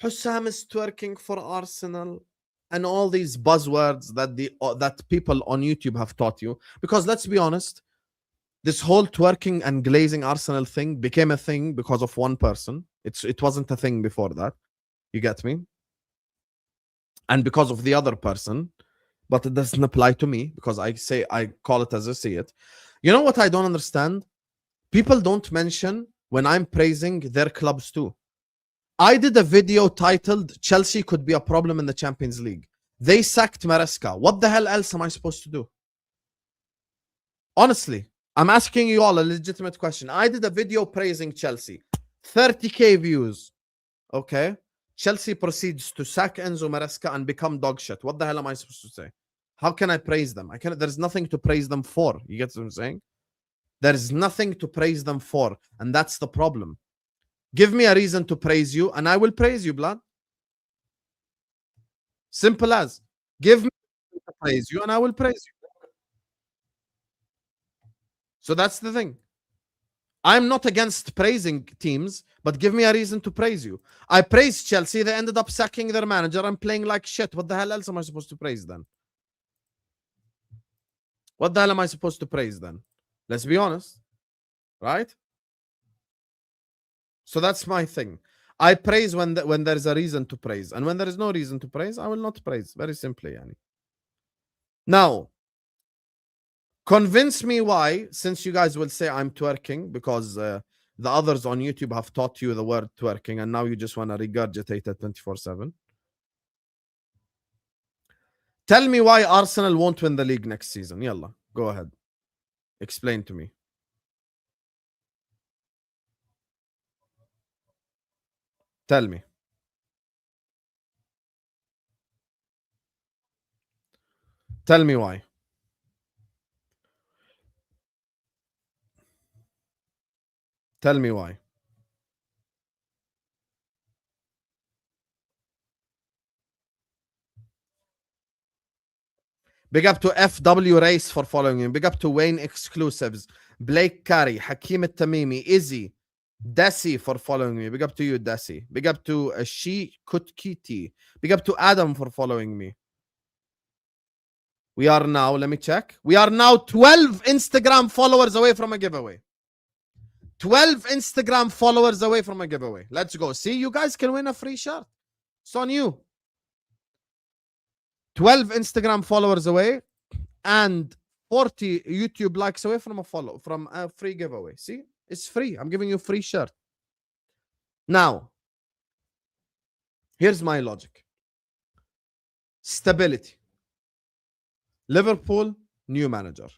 Hussam is twerking for Arsenal and all these buzzwords that people on YouTube have taught you. Because let's be honest, this whole twerking and glazing Arsenal thing became a thing because of one person. It wasn't a thing before that. You get me? And because of the other person. But it doesn't apply to me because I call it as I see it. You know what I don't understand? People don't mention when I'm praising their clubs too. I did a video titled Chelsea could be a problem in the Champions League. They sacked Maresca. What the hell else am I supposed to do? Honestly, I'm asking you all a legitimate question. I did a video praising Chelsea. 30k views. Okay. Chelsea proceeds to sack Enzo Maresca and become dog shit. What the hell am I supposed to say? How can I praise them? There's nothing to praise them for. You get what I'm saying? There's nothing to praise them for. And that's the problem. Give me a reason to praise you and I will praise you, blood. Simple as. Give me a reason to praise you and I will praise you. So that's the thing. I'm not against praising teams, but give me a reason to praise you. I praised Chelsea. They ended up sacking their manager and playing like shit. What the hell else am I supposed to praise then? What the hell am I supposed to praise then? Let's be honest. Right? So that's my thing. I praise when there's a reason to praise. And when there is no reason to praise, I will not praise. Very simply, Yani. Now, convince me why, since you guys will say I'm twerking because the others on YouTube have taught you the word twerking and now you just want to regurgitate it 24/7. Tell me why Arsenal won't win the league next season. Yalla, go ahead. Explain to me. Tell me. Tell me why. Tell me why. Big up to FW Race for following me. Big up to Wayne Exclusives. Blake Carey, Hakim Tamimi, Izzy, Desi for following me. Big up to you, Desi. Big up to She Kutkiti. Big up to Adam for following me. We are now, let me check. We are now 12 Instagram followers away from a giveaway. 12 Instagram followers away from a giveaway. Let's go. See, you guys can win a free shirt. It's on you. 12 Instagram followers away and 40 YouTube likes away from a free giveaway. See, it's free. I'm giving you a free shirt. Now, here's my logic. Stability. Liverpool, new manager.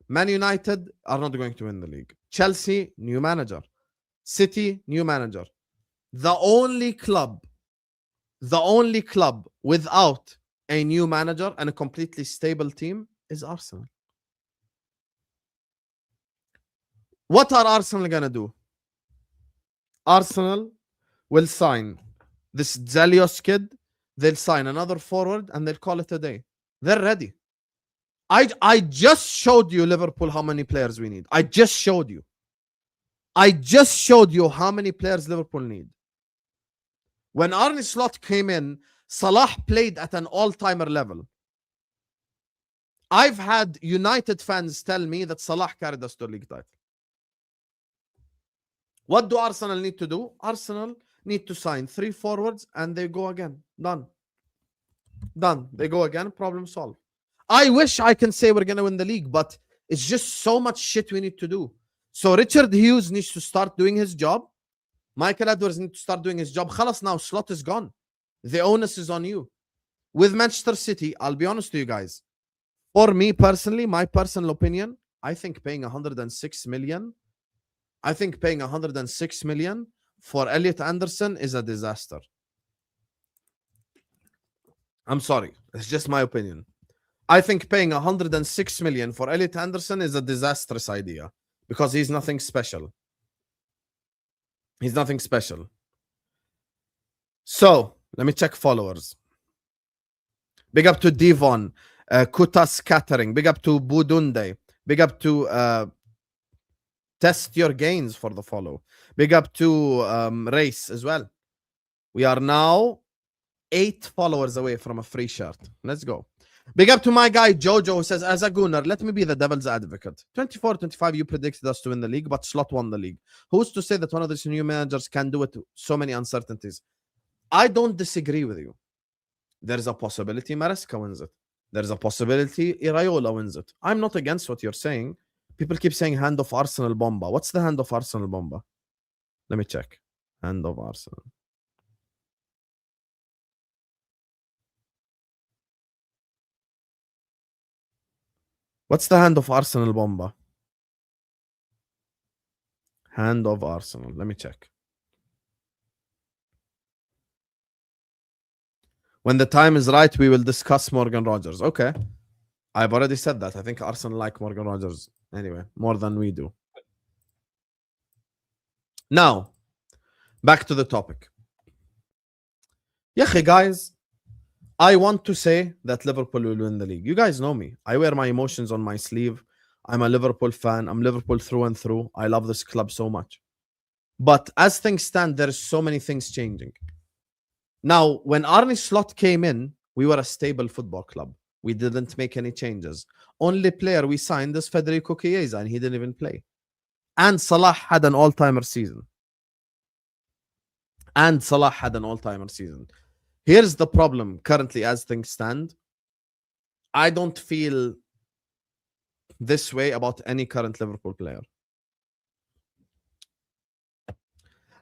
Man United are not going to win the league. Chelsea, new manager. City, new manager. The only club without a new manager and a completely stable team is Arsenal. What are Arsenal going to do? Arsenal will sign this Zelios kid. They'll sign another forward and they'll call it a day. They're ready. I just showed you, Liverpool, how many players we need. I just showed you how many players Liverpool need. When Arne Slot came in, Salah played at an all-timer level. I've had United fans tell me that Salah carried us to a league title. What do Arsenal need to do? Arsenal need to sign 3 forwards and they go again. Done. They go again. Problem solved. I wish I can say we're going to win the league, but it's just so much shit we need to do. So Richard Hughes needs to start doing his job. Michael Edwards needs to start doing his job. Khalas, now Slot is gone. The onus is on you. With Manchester City, I'll be honest to you guys. For me personally, my personal opinion, I think paying 106 million for Elliot Anderson is a disaster. I'm sorry. It's just my opinion. I think paying 106 million for Elliot Anderson is a disastrous idea because he's nothing special. He's nothing special. So, let me check followers. Big up to Devon, Kutas Catering. Big up to Budunde. Big up to Test Your Gains for the follow. Big up to Race as well. We are now 8 followers away from a free shirt. Let's go. Big up to my guy Jojo, who says, as a Gunner, let me be the devil's advocate. 24-25, you predicted us to win the league, but Slot won the league. Who's to say that one of these new managers can do it? So many uncertainties. I don't disagree with you. There's a possibility Maresca wins it. There's a possibility Iraola wins it. I'm not against what you're saying. People keep saying hand of Arsenal bomba. What's the hand of Arsenal bomba? Let me check. Hand of Arsenal. What's the hand of Arsenal bomba? Hand of Arsenal. Let me check. When the time is right, we will discuss Morgan Rogers. Okay. I've already said that. I think Arsenal like Morgan Rogers anyway, more than we do. Now, back to the topic. Yeah, guys, I want to say that Liverpool will win the league. You guys know me. I wear my emotions on my sleeve. I'm a Liverpool fan. I'm Liverpool through and through. I love this club so much. But as things stand, there's so many things changing. Now, when Arne Slot came in, we were a stable football club. We didn't make any changes. Only player we signed is Federico Chiesa, and he didn't even play. And Salah had an all-timer season. Here's the problem currently as things stand. I don't feel this way about any current Liverpool player.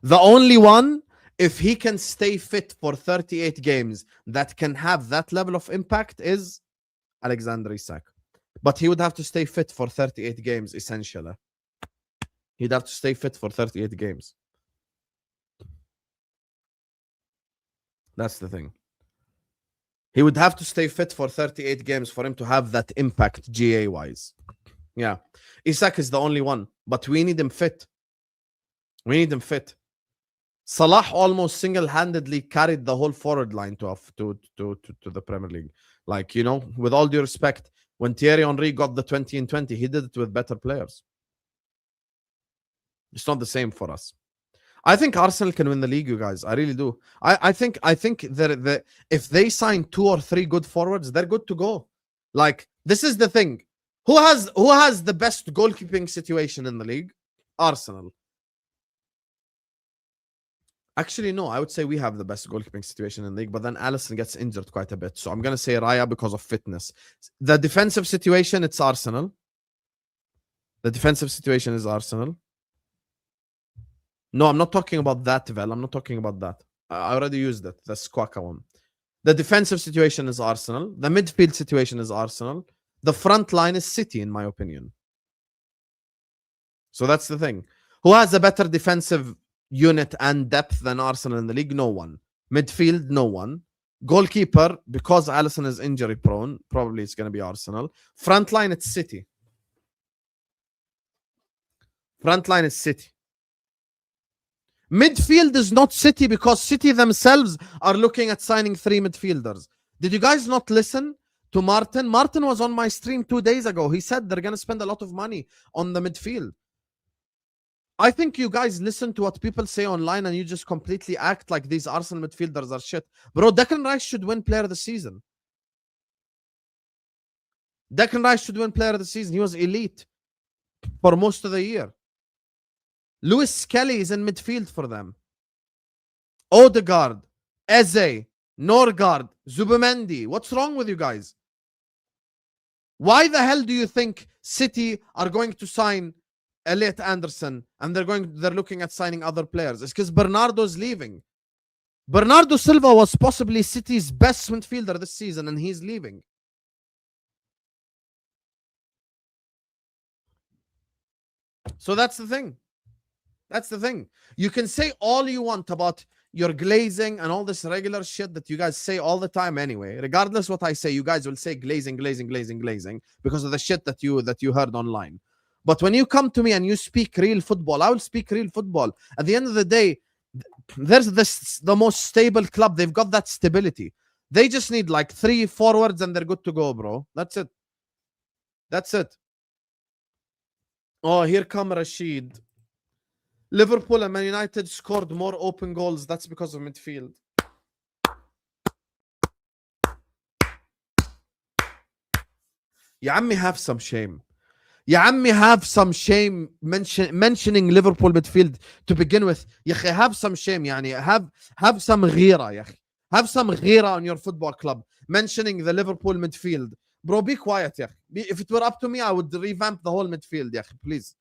The only one, if he can stay fit for 38 games, that can have that level of impact is Alexander Isak. But he would have to stay fit for 38 games, essentially. He'd have to stay fit for 38 games. That's the thing. He would have to stay fit for 38 games for him to have that impact GA-wise. Yeah. Isak is the only one, but we need him fit. Salah almost single-handedly carried the whole forward line to the Premier League. Like, you know, with all due respect, when Thierry Henry got the 20 in 20, he did it with better players. It's not the same for us. I think Arsenal can win the league, you guys. I really do. I think that if they sign 2 or 3 good forwards, they're good to go. Like, this is the thing. Who has the best goalkeeping situation in the league? Arsenal. Actually, no, I would say we have the best goalkeeping situation in the league, but then Alisson gets injured quite a bit. So I'm going to say Raya because of fitness. The defensive situation, it's Arsenal. The defensive situation is Arsenal. No, I'm not talking about that, Vel. I'm not talking about that. I already used it. The Squawka one. The defensive situation is Arsenal. The midfield situation is Arsenal. The front line is City, in my opinion. So that's the thing. Who has a better defensive unit and depth than Arsenal in the league? No one. Midfield, no one. Goalkeeper, because Alisson is injury prone, probably it's going to be Arsenal. Front line, it's City. Front line is City. Midfield is not City because City themselves are looking at signing 3 midfielders. Did you guys not listen to Martin? Martin was on my stream 2 days ago. He said they're going to spend a lot of money on the midfield. I think you guys listen to what people say online and you just completely act like these Arsenal midfielders are shit. Bro, Declan Rice should win player of the season. Declan Rice should win player of the season. He was elite for most of the year. Lewis Kelly is in midfield for them. Odegaard, Eze, Norgard, Zubimendi. What's wrong with you guys? Why the hell do you think City are going to sign Elliot Anderson and they're looking at signing other players? It's because Bernardo's leaving. Bernardo Silva was possibly City's best midfielder this season and he's leaving. So that's the thing. That's the thing. You can say all you want about your glazing and all this regular shit that you guys say all the time anyway. Regardless what I say, you guys will say glazing because of the shit that you heard online. But when you come to me and you speak real football, I will speak real football. At the end of the day, there's the most stable club. They've got that stability. They just need like 3 forwards and they're good to go, bro. That's it. That's it. Oh, here come Rashid. Liverpool and Man United scored more open goals. That's because of midfield. Ya Ammi, have some shame. Ya Ammi, have some shame mentioning Liverpool midfield to begin with. Ya akhi, have some shame. Yani, have some ghira, ya akhi. Have some ghira on your football club. Mentioning the Liverpool midfield. Bro, be quiet, ya akhi. If it were up to me, I would revamp the whole midfield, ya akhi, please.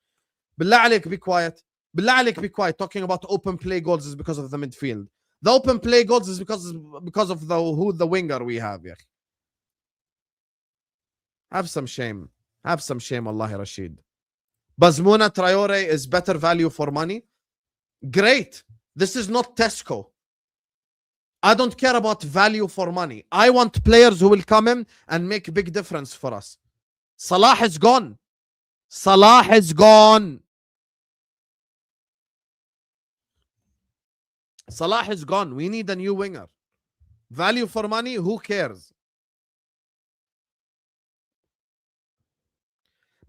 Billah alayk, be quiet. Billah alayk, be quiet. Talking about open play goals is because of the midfield. The open play goals is because of the winger we have. Yeah. Have some shame. Have some shame, Wallahi Rashid. Bazmouna Traore is better value for money. Great. This is not Tesco. I don't care about value for money. I want players who will come in and make a big difference for us. Salah is gone. Salah is gone. Salah is gone. We need a new winger. Value for money, who cares?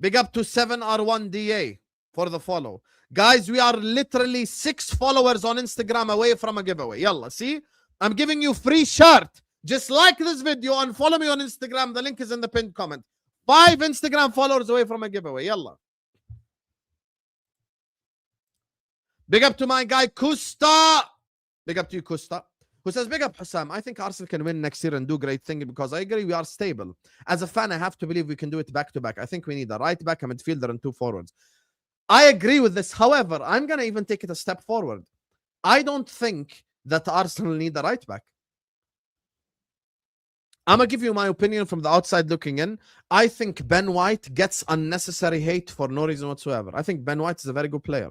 Big up to 7R1DA for the follow. Guys, we are literally 6 followers on Instagram away from a giveaway. Yalla, see? I'm giving you free shirt. Just like this video and follow me on Instagram. The link is in the pinned comment. 5 Instagram followers away from a giveaway. Yalla. Big up to my guy, Kusta. Big up to you, Kusta. Who says, big up, Hussam. I think Arsenal can win next year and do great things because I agree we are stable. As a fan, I have to believe we can do it back to back. I think we need a right back, a midfielder, and 2 forwards. I agree with this. However, I'm going to even take it a step forward. I don't think that Arsenal need a right back. I'm going to give you my opinion from the outside looking in. I think Ben White gets unnecessary hate for no reason whatsoever. I think Ben White is a very good player.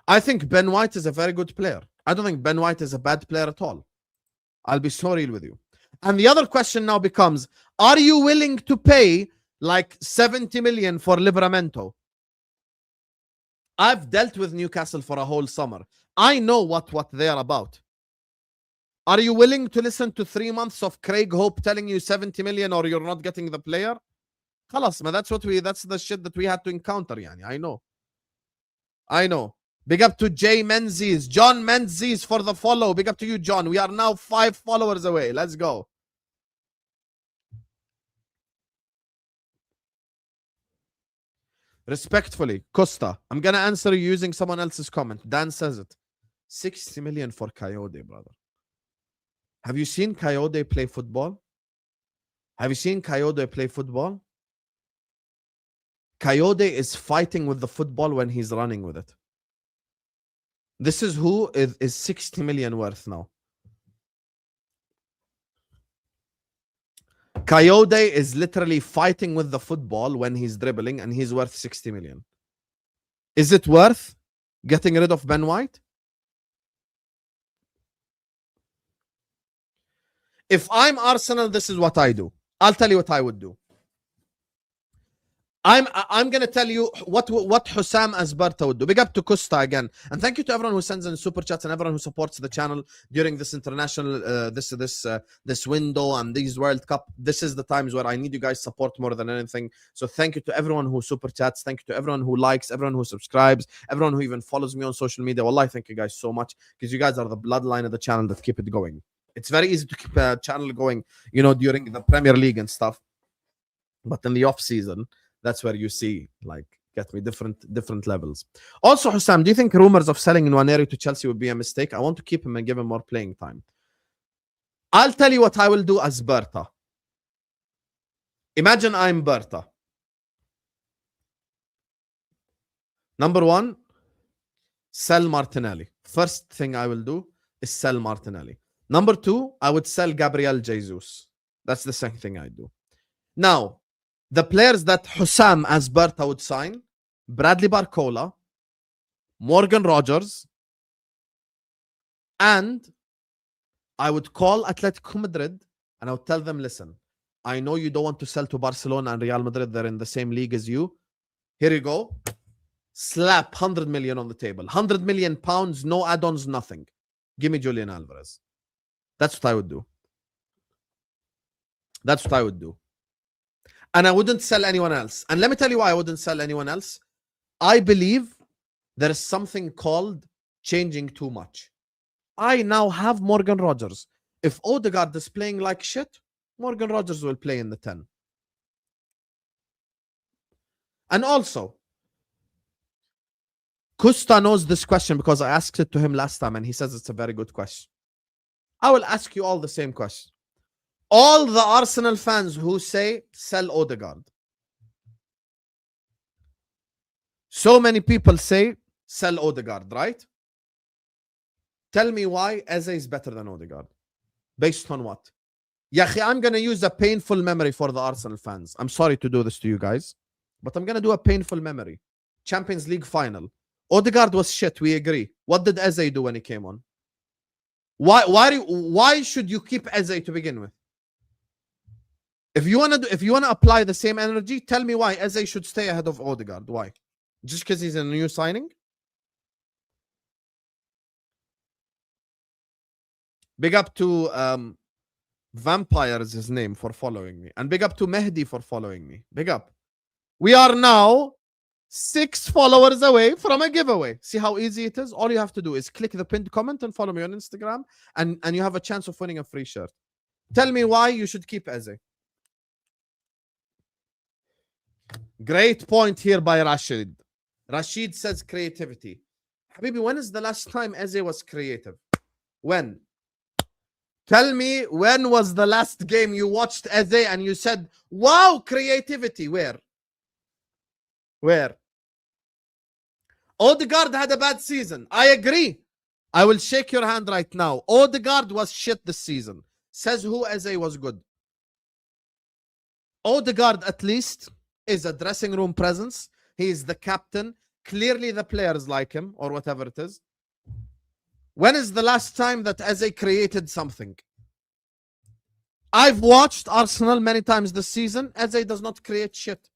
I think Ben White is a very good player. I don't think Ben White is a bad player at all. I'll be so real with you. And the other question now becomes, are you willing to pay like 70 million for Livramento? I've dealt with Newcastle for a whole summer. I know what they are about. Are you willing to listen to 3 months of Craig Hope telling you 70 million or you're not getting the player? Khalas, man, that's the shit that we had to encounter, yani. I know. Big up to Jay Menzies. John Menzies for the follow. Big up to you, John. We are now 5 followers away. Let's go. Respectfully, Costa, I'm going to answer you using someone else's comment. Dan says it. 60 million for Coyote, brother. Have you seen Coyote play football? Have you seen Coyote play football? Coyote is fighting with the football when he's running with it. This is who is 60 million worth now. Coyote is literally fighting with the football when he's dribbling and he's worth 60 million. Is it worth getting rid of Ben White? If I'm Arsenal, this is what I do. I'll tell you what I would do. I'm going to tell you what Hussam Asbarta would do. Big up to Costa again. And thank you to everyone who sends in super chats and everyone who supports the channel during this international, this window and these World Cup. This is the times where I need you guys' support more than anything. So thank you to everyone who super chats. Thank you to everyone who likes, everyone who subscribes, everyone who even follows me on social media. Wallahi, thank you guys so much because you guys are the bloodline of the channel that keep it going. It's very easy to keep a channel going, you know, during the Premier League and stuff. But in the off season, that's where you see, like, get me different levels. Also, Hussam, do you think rumors of selling Nwaneri to Chelsea would be a mistake? I want to keep him and give him more playing time. I'll tell you what I will do as Berta. Imagine I'm Berta. Number 1, sell Martinelli. First thing I will do is sell Martinelli. Number 2, I would sell Gabriel Jesus. That's the second thing I do. Now, the players that Hussam Asbarta would sign, Bradley Barcola, Morgan Rogers, and I would call Atletico Madrid and I would tell them, listen, I know you don't want to sell to Barcelona and Real Madrid. They're in the same league as you. Here you go. Slap 100 million on the table. 100 million pounds, no add-ons, nothing. Give me Julian Alvarez. That's what I would do. That's what I would do. And I wouldn't sell anyone else. And let me tell you why I wouldn't sell anyone else. I believe there is something called changing too much. I now have Morgan Rogers. If Odegaard is playing like shit, Morgan Rogers will play in the 10. And also, Costa knows this question because I asked it to him last time and he says it's a very good question. I will ask you all the same question. All the Arsenal fans who say sell Odegaard. So many people say sell Odegaard, right? Tell me why Eze is better than Odegaard. Based on what? Yahi, I'm going to use a painful memory for the Arsenal fans. I'm sorry to do this to you guys, but I'm going to do a painful memory. Champions League final. Odegaard was shit, we agree. What did Eze do when he came on? Why should you keep Eze to begin with? If you wanna apply the same energy, tell me why Eze should stay ahead of Odegaard. Why? Just because he's a new signing? Big up to Vampire is his name for following me. And big up to Mehdi for following me. Big up. We are now 6 followers away from a giveaway. See how easy it is? All you have to do is click the pinned comment and follow me on Instagram, and you have a chance of winning a free shirt. Tell me why you should keep Eze. Great point here by Rashid. Rashid says creativity. Habibi, when is the last time Eze was creative? When? Tell me, when was the last game you watched Eze and you said, wow, creativity? Where? Where? Odegaard had a bad season. I agree. I will shake your hand right now. Odegaard was shit this season. Says who Eze was good. Odegaard at least is a dressing room presence. He is the captain. Clearly the players like him or whatever it is. When is the last time that Eze created something? I've watched Arsenal many times this season. Eze does not create shit.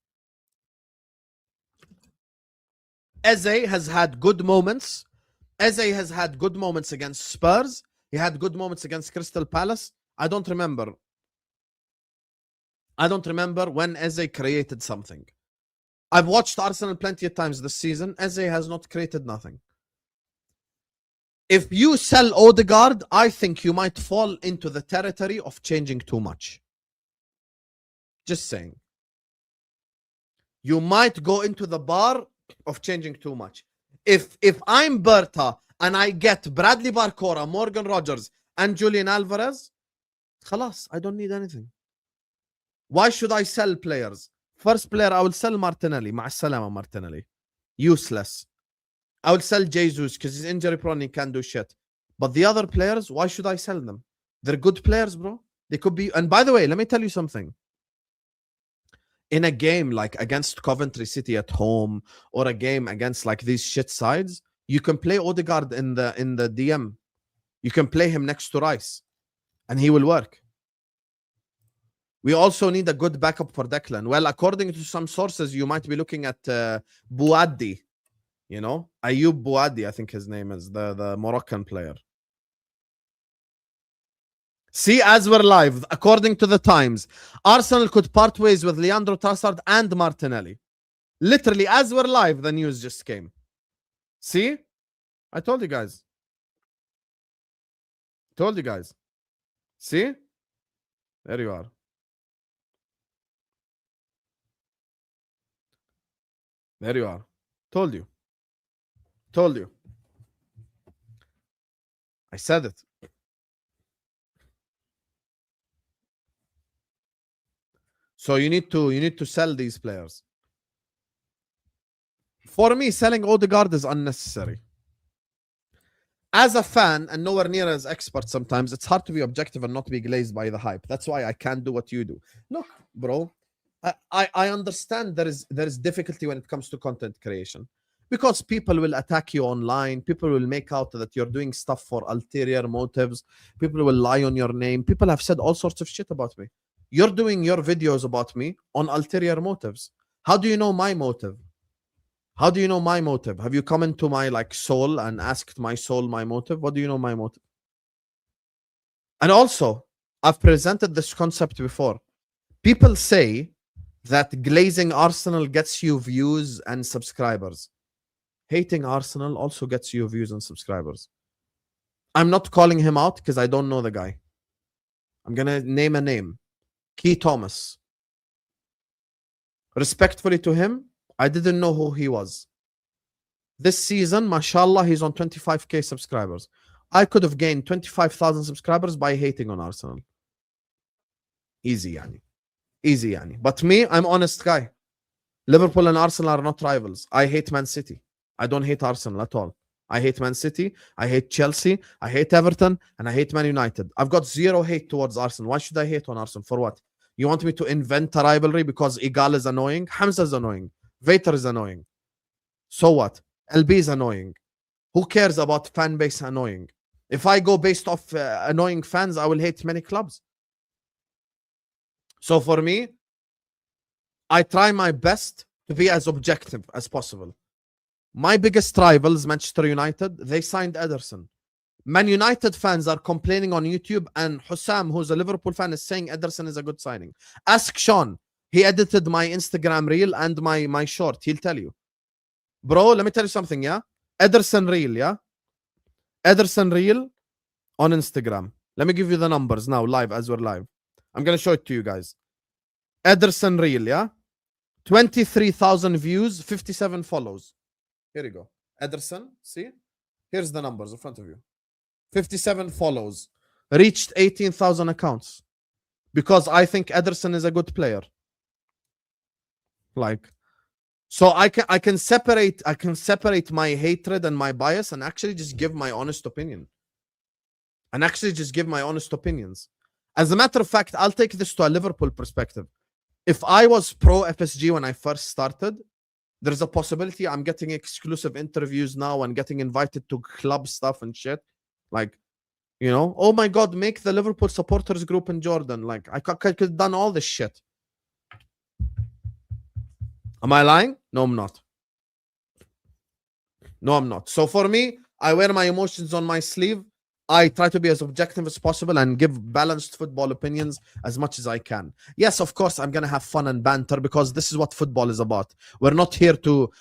Eze has had good moments. Eze has had good moments against Spurs. He had good moments against Crystal Palace. I don't remember when Eze created something. I've watched Arsenal plenty of times this season. Eze has not created nothing. If you sell Odegaard, I think you might fall into the territory of changing too much. Just saying. You might go into the bar of changing too much. If I'm Berta and I get Bradley Barcola, Morgan Rogers, and Julian Alvarez, khalas, I don't need anything. Why should I sell players? First player, I will sell Martinelli. Ma'a salama, Martinelli. Useless. I will sell Jesus because he's injury prone, he can't do shit. But the other players, why should I sell them? They're good players, bro. They could be. And by the way, let me tell you something. In a game like against Coventry City at home, or a game against like these shit sides, you can play Odegaard in the DM. You can play him next to Rice, and he will work. We also need a good backup for Declan. Well, according to some sources, you might be looking at Bouaddi. You know, Ayoub Bouaddi, I think his name is, the Moroccan player. See, as we're live, according to the Times, Arsenal could part ways with Leandro Trossard and Martinelli. Literally, as we're live, the news just came. See? I told you guys. Told you guys. See? There you are. There you are. Told you. Told you. I said it. So you need to sell these players. For me, selling Odegaard is unnecessary. As a fan, and nowhere near as expert sometimes, it's hard to be objective and not be glazed by the hype. That's why I can't do what you do. Look, bro, I understand there is difficulty when it comes to content creation. Because people will attack you online. People will make out that you're doing stuff for ulterior motives. People will lie on your name. People have said all sorts of shit about me. You're doing your videos about me on ulterior motives. How do you know my motive? How do you know my motive? Have you come into my like soul and asked my soul my motive? What do you know my motive? And also, I've presented this concept before. People say that glazing Arsenal gets you views and subscribers. Hating Arsenal also gets you views and subscribers. I'm not calling him out because I don't know the guy. I'm going to name a name. Key Thomas. Respectfully to him, I didn't know who he was. This season, mashallah, he's on 25k subscribers. I could have gained 25,000 subscribers by hating on Arsenal. Easy, yani. Easy, yani. But me, I'm honest guy. Liverpool and Arsenal are not rivals. I hate Man City. I don't hate Arsenal at all. I hate Man City. I hate Chelsea. I hate Everton. And I hate Man United. I've got zero hate towards Arsenal. Why should I hate on Arsenal? For what? You want me to invent a rivalry because Igal is annoying? Hamza is annoying. Vater is annoying. So what? LB is annoying. Who cares about fan base annoying? If I go based off annoying fans, I will hate many clubs. So for me, I try my best to be as objective as possible. My biggest rivals, Manchester United, they signed Ederson. Man United fans are complaining on YouTube, and Hussam, who's a Liverpool fan, is saying Ederson is a good signing. Ask Sean. He edited my Instagram reel and my short. He'll tell you. Bro, let me tell you something, yeah? Ederson reel, yeah? Ederson reel on Instagram. Let me give you the numbers now, live, as we're live. I'm going to show it to you guys. Ederson reel, yeah? 23,000 views, 57 follows. Here you go. Ederson, see? Here's the numbers in front of you. 57 follows. Reached 18,000 accounts. Because I think Ederson is a good player. Like, so I can separate my hatred and my bias and actually just give my honest opinion. And actually just give my honest opinions. As a matter of fact, I'll take this to a Liverpool perspective. If I was pro FSG when I first started, there's a possibility I'm getting exclusive interviews now and getting invited to club stuff and shit. Like, you know, oh my God, make the Liverpool supporters group in Jordan. Like, I could have done all this shit. Am I lying? No, I'm not. No, I'm not. So for me, I wear my emotions on my sleeve. I try to be as objective as possible and give balanced football opinions as much as I can. Yes, of course, I'm gonna have fun and banter because this is what football is about. We're not here to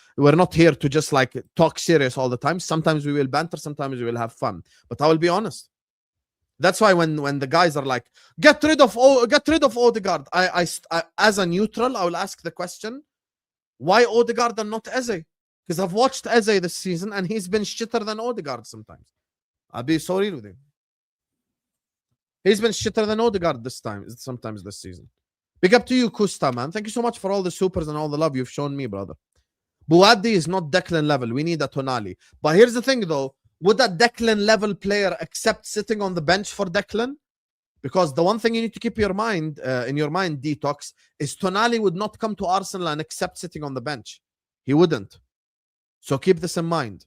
just like talk serious all the time. Sometimes we will banter, sometimes we will have fun. But I will be honest. That's why when the guys are like, get rid of Odegaard, I as a neutral, I will ask the question, why Odegaard and not Eze? Because I've watched Eze this season and he's been shitter than Odegaard sometimes. I'll be so real with him. He's been shitter than Odegaard sometimes this season. Big up to you, Kusta, man. Thank you so much for all the supers and all the love you've shown me, brother. Buaddi is not Declan level. We need a Tonali. But here's the thing, though. Would a Declan level player accept sitting on the bench for Declan? Because the one thing you need to keep in your mind, Detox, is Tonali would not come to Arsenal and accept sitting on the bench. He wouldn't. So keep this in mind.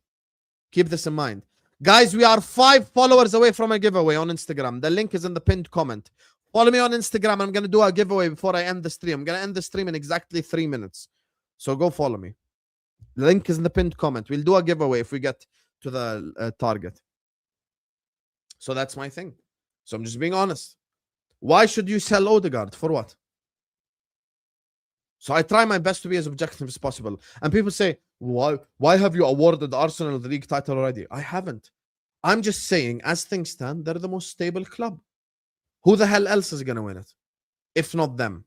Keep this in mind. Guys, we are 5 followers away from a giveaway on Instagram. The link is in the pinned comment. Follow me on Instagram. I'm going to do a giveaway before I end the stream. I'm going to end the stream in exactly 3 minutes. So go follow me. The link is in the pinned comment. We'll do a giveaway if we get to the target. So that's my thing. So I'm just being honest. Why should you sell Odegaard? For what? So I try my best to be as objective as possible. And people say, why have you awarded Arsenal the league title already? I haven't. I'm just saying, as things stand, they're the most stable club. Who the hell else is going to win it? If not them.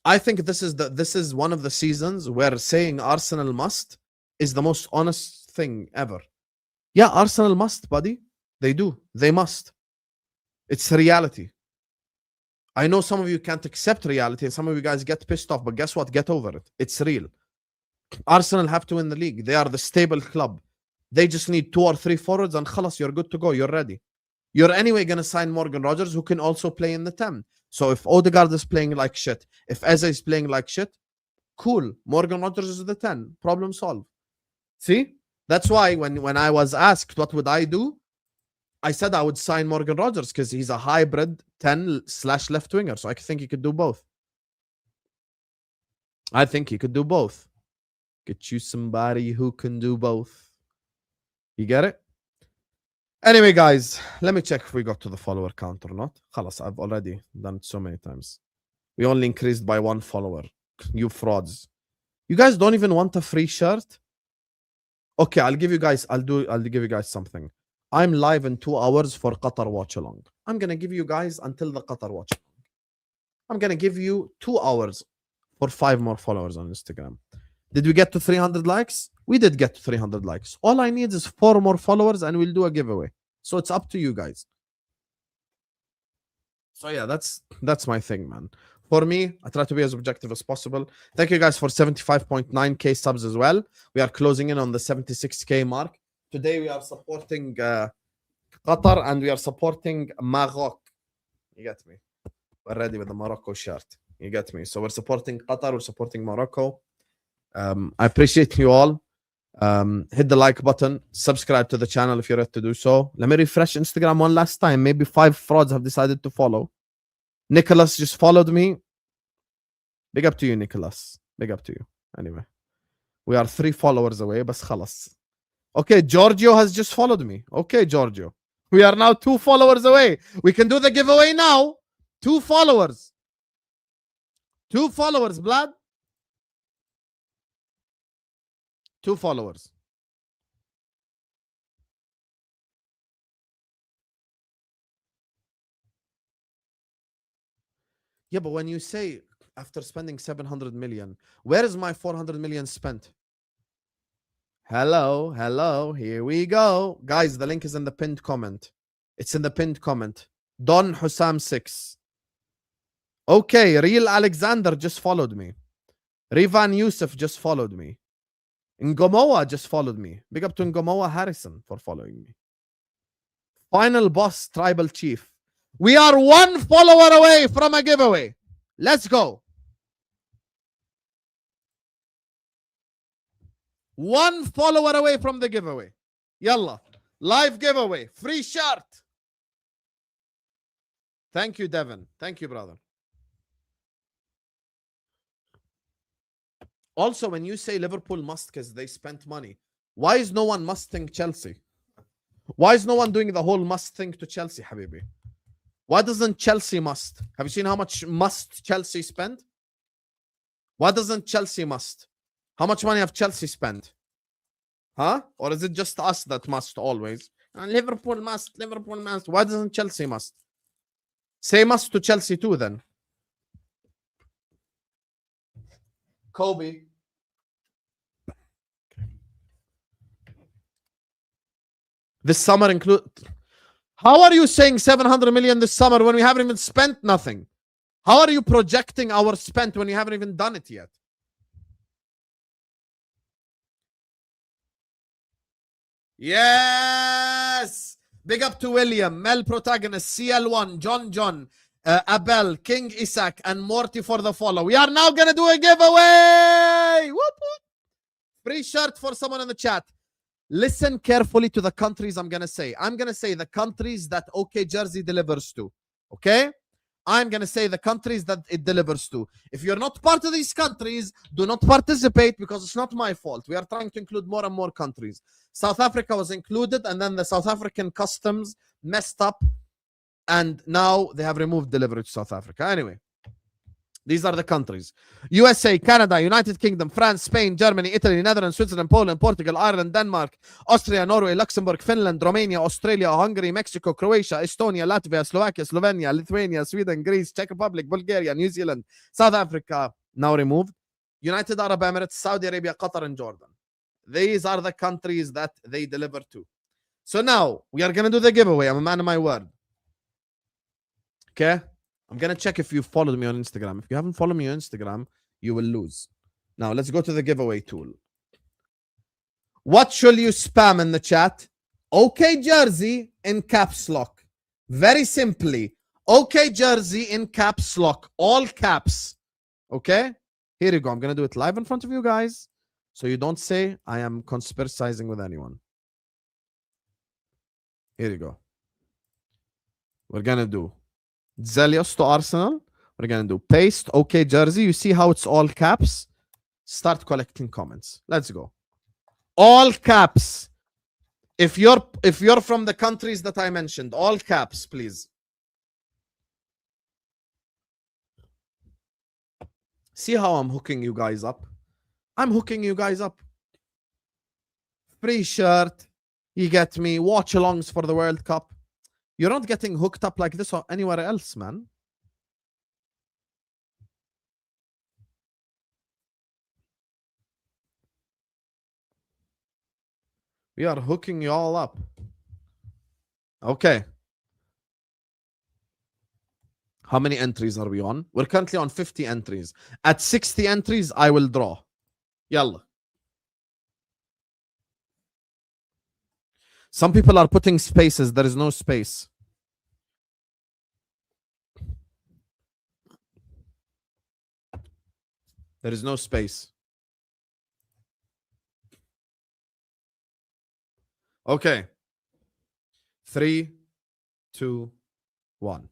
I think this is one of the seasons where saying Arsenal must is the most honest thing ever. Yeah, Arsenal must, buddy. They do. They must. It's reality. I know some of you can't accept reality and some of you guys get pissed off, but guess what? Get over it. It's real. Arsenal have to win the league. They are the stable club. They just need 2 or 3 forwards and khalas, you're good to go. You're ready. You're anyway going to sign Morgan Rogers, who can also play in the 10. So if Odegaard is playing like shit, if Eze is playing like shit, cool. Morgan Rogers is the 10. Problem solved. See? That's why when I was asked what would I do, I said I would sign Morgan Rogers because he's a hybrid 10/left winger. So I think he could do both. I think he could do both. Get you somebody who can do both. You get it? Anyway, guys, let me check if we got to the follower count or not. Khalas, I've already done it so many times. We only increased by 1 follower. You frauds. You guys don't even want a free shirt? Okay, I'll give you guys something. I'm live in 2 hours for Qatar watch along. I'm gonna give you guys until the Qatar watch along. I'm gonna give you 2 hours for 5 more followers on Instagram. Did we get to 300 likes? We did get to 300 likes. All I need is 4 more followers and we'll do a giveaway. So it's up to you guys. So yeah, that's my thing, man. For me, I try to be as objective as possible. Thank you guys for 75.9k subs as well. We are closing in on the 76k mark. Today we are supporting Qatar and we are supporting Maroc. You get me? We're ready with the Morocco shirt. You get me? So we're supporting Qatar, we're supporting Morocco. I appreciate you all. Hit the like button, subscribe to the channel if you're ready to do so. Let me refresh Instagram one last time. Maybe 5 frauds have decided to follow. Nicholas just followed me. Big up to you, Nicholas. Big up to you. Anyway, we are 3 followers away, but khalas. Okay, Giorgio has just followed me. Okay, Giorgio. We are now 2 followers away. We can do the giveaway now. 2 followers. 2 followers, blood. 2 followers. Yeah, but when you say after spending 700 million, where is my 400 million spent? Hello, hello, here we go. Guys, the link is in the pinned comment. It's in the pinned comment. Don Hussam 6. Okay, Real Alexander just followed me. Rivan Yusuf just followed me. Ngomoa just followed me. Big up to Ngomoa Harrison for following me. Final Boss Tribal Chief. We are 1 follower away from a giveaway. Let's go. 1 follower away from the giveaway. Yalla. Live giveaway. Free shirt. Thank you, Devin. Thank you, brother. Also, when you say Liverpool must because they spent money, why is no one musting Chelsea? Why is no one doing the whole must thing to Chelsea, Habibi? Why doesn't Chelsea must? Have you seen how much must Chelsea spend? Why doesn't Chelsea must? How much money have Chelsea spent? Huh? Or is it just us that must always? Liverpool must, Liverpool must. Why doesn't Chelsea must? Say must to Chelsea too then. Kobe. This summer include. How are you saying 700 million this summer when we haven't even spent nothing? How are you projecting our spent when you haven't even done it yet? Yes! Big up to William, Mel Protagonist, CL1, John, Abel, King Isaac, and Morty for the follow. We are now going to do a giveaway! Whoop, whoop. Free shirt for someone in the chat. Listen carefully to the countries I'm going to say. I'm going to say the countries that OK Jersey delivers to. Okay? I'm going to say the countries that it delivers to. If you're not part of these countries, do not participate because it's not my fault. We are trying to include more and more countries. South Africa was included, and then the South African customs messed up, and now they have removed delivery to South Africa. Anyway, these are the countries. USA, Canada, United Kingdom, France, Spain, Germany, Italy, Netherlands, Switzerland, Poland, Portugal, Ireland, Denmark, Austria, Norway, Luxembourg, Finland, Romania, Australia, Hungary, Mexico, Croatia, Estonia, Latvia, Slovakia, Slovenia, Lithuania, Sweden, Greece, Czech Republic, Bulgaria, New Zealand, South Africa, now removed, United Arab Emirates, Saudi Arabia, Qatar, and Jordan. These are the countries that they deliver to. So now we are going to do the giveaway. I'm a man of my word. Okay? I'm going to check if you followed me on Instagram. If you haven't followed me on Instagram, you will lose. Now, let's go to the giveaway tool. What shall you spam in the chat? OK Jersey in caps lock. Very simply. OK Jersey in caps lock. All caps. Okay? Here you go. I'm going to do it live in front of you guys. So you don't say I am conspiracizing with anyone. Here you go. We're going to do Zelios to Arsenal. We're going to do paste. OK Jersey. You see how it's all caps? Start collecting comments. Let's go. All caps. If you're from the countries that I mentioned, all caps, please. See how I'm hooking you guys up? I'm hooking you guys up. Free shirt. You get me. Watch alongs for the World Cup. You're not getting hooked up like this or anywhere else, man. We are hooking you all up. Okay. How many entries are we on? We're currently on 50 entries. At 60 entries, I will draw. Yalla. Some people are putting spaces. There is no space. There is no space. Okay. 3, 2, 1.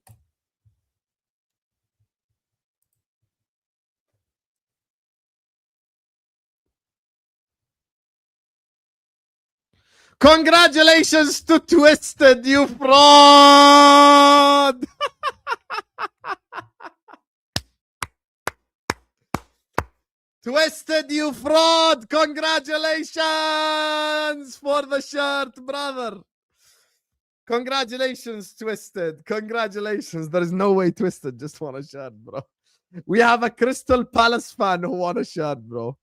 Congratulations to Twisted, you fraud. Twisted, you fraud. Congratulations for the shirt, brother. Congratulations, Twisted. Congratulations. There is no way Twisted just won a shirt, bro. We have a Crystal Palace fan who won a shirt, bro.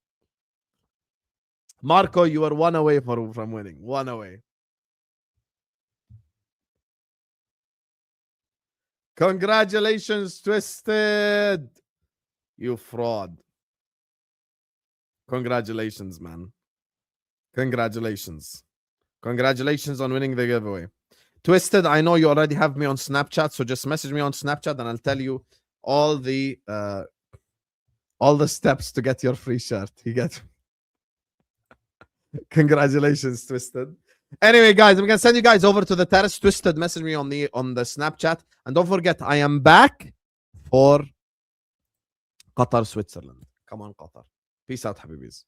Marco, you are one away from winning. One away. Congratulations, Twisted. You fraud. Congratulations, man. Congratulations. Congratulations on winning the giveaway. Twisted, I know you already have me on Snapchat, so just message me on Snapchat and I'll tell you all the steps to get your free shirt. You get Congratulations, Twisted. Anyway, guys, I'm gonna send you guys over to the terrace. Twisted, message me on the Snapchat. And don't forget, I am back for Qatar, Switzerland. Come on, Qatar. Peace out, Habibis.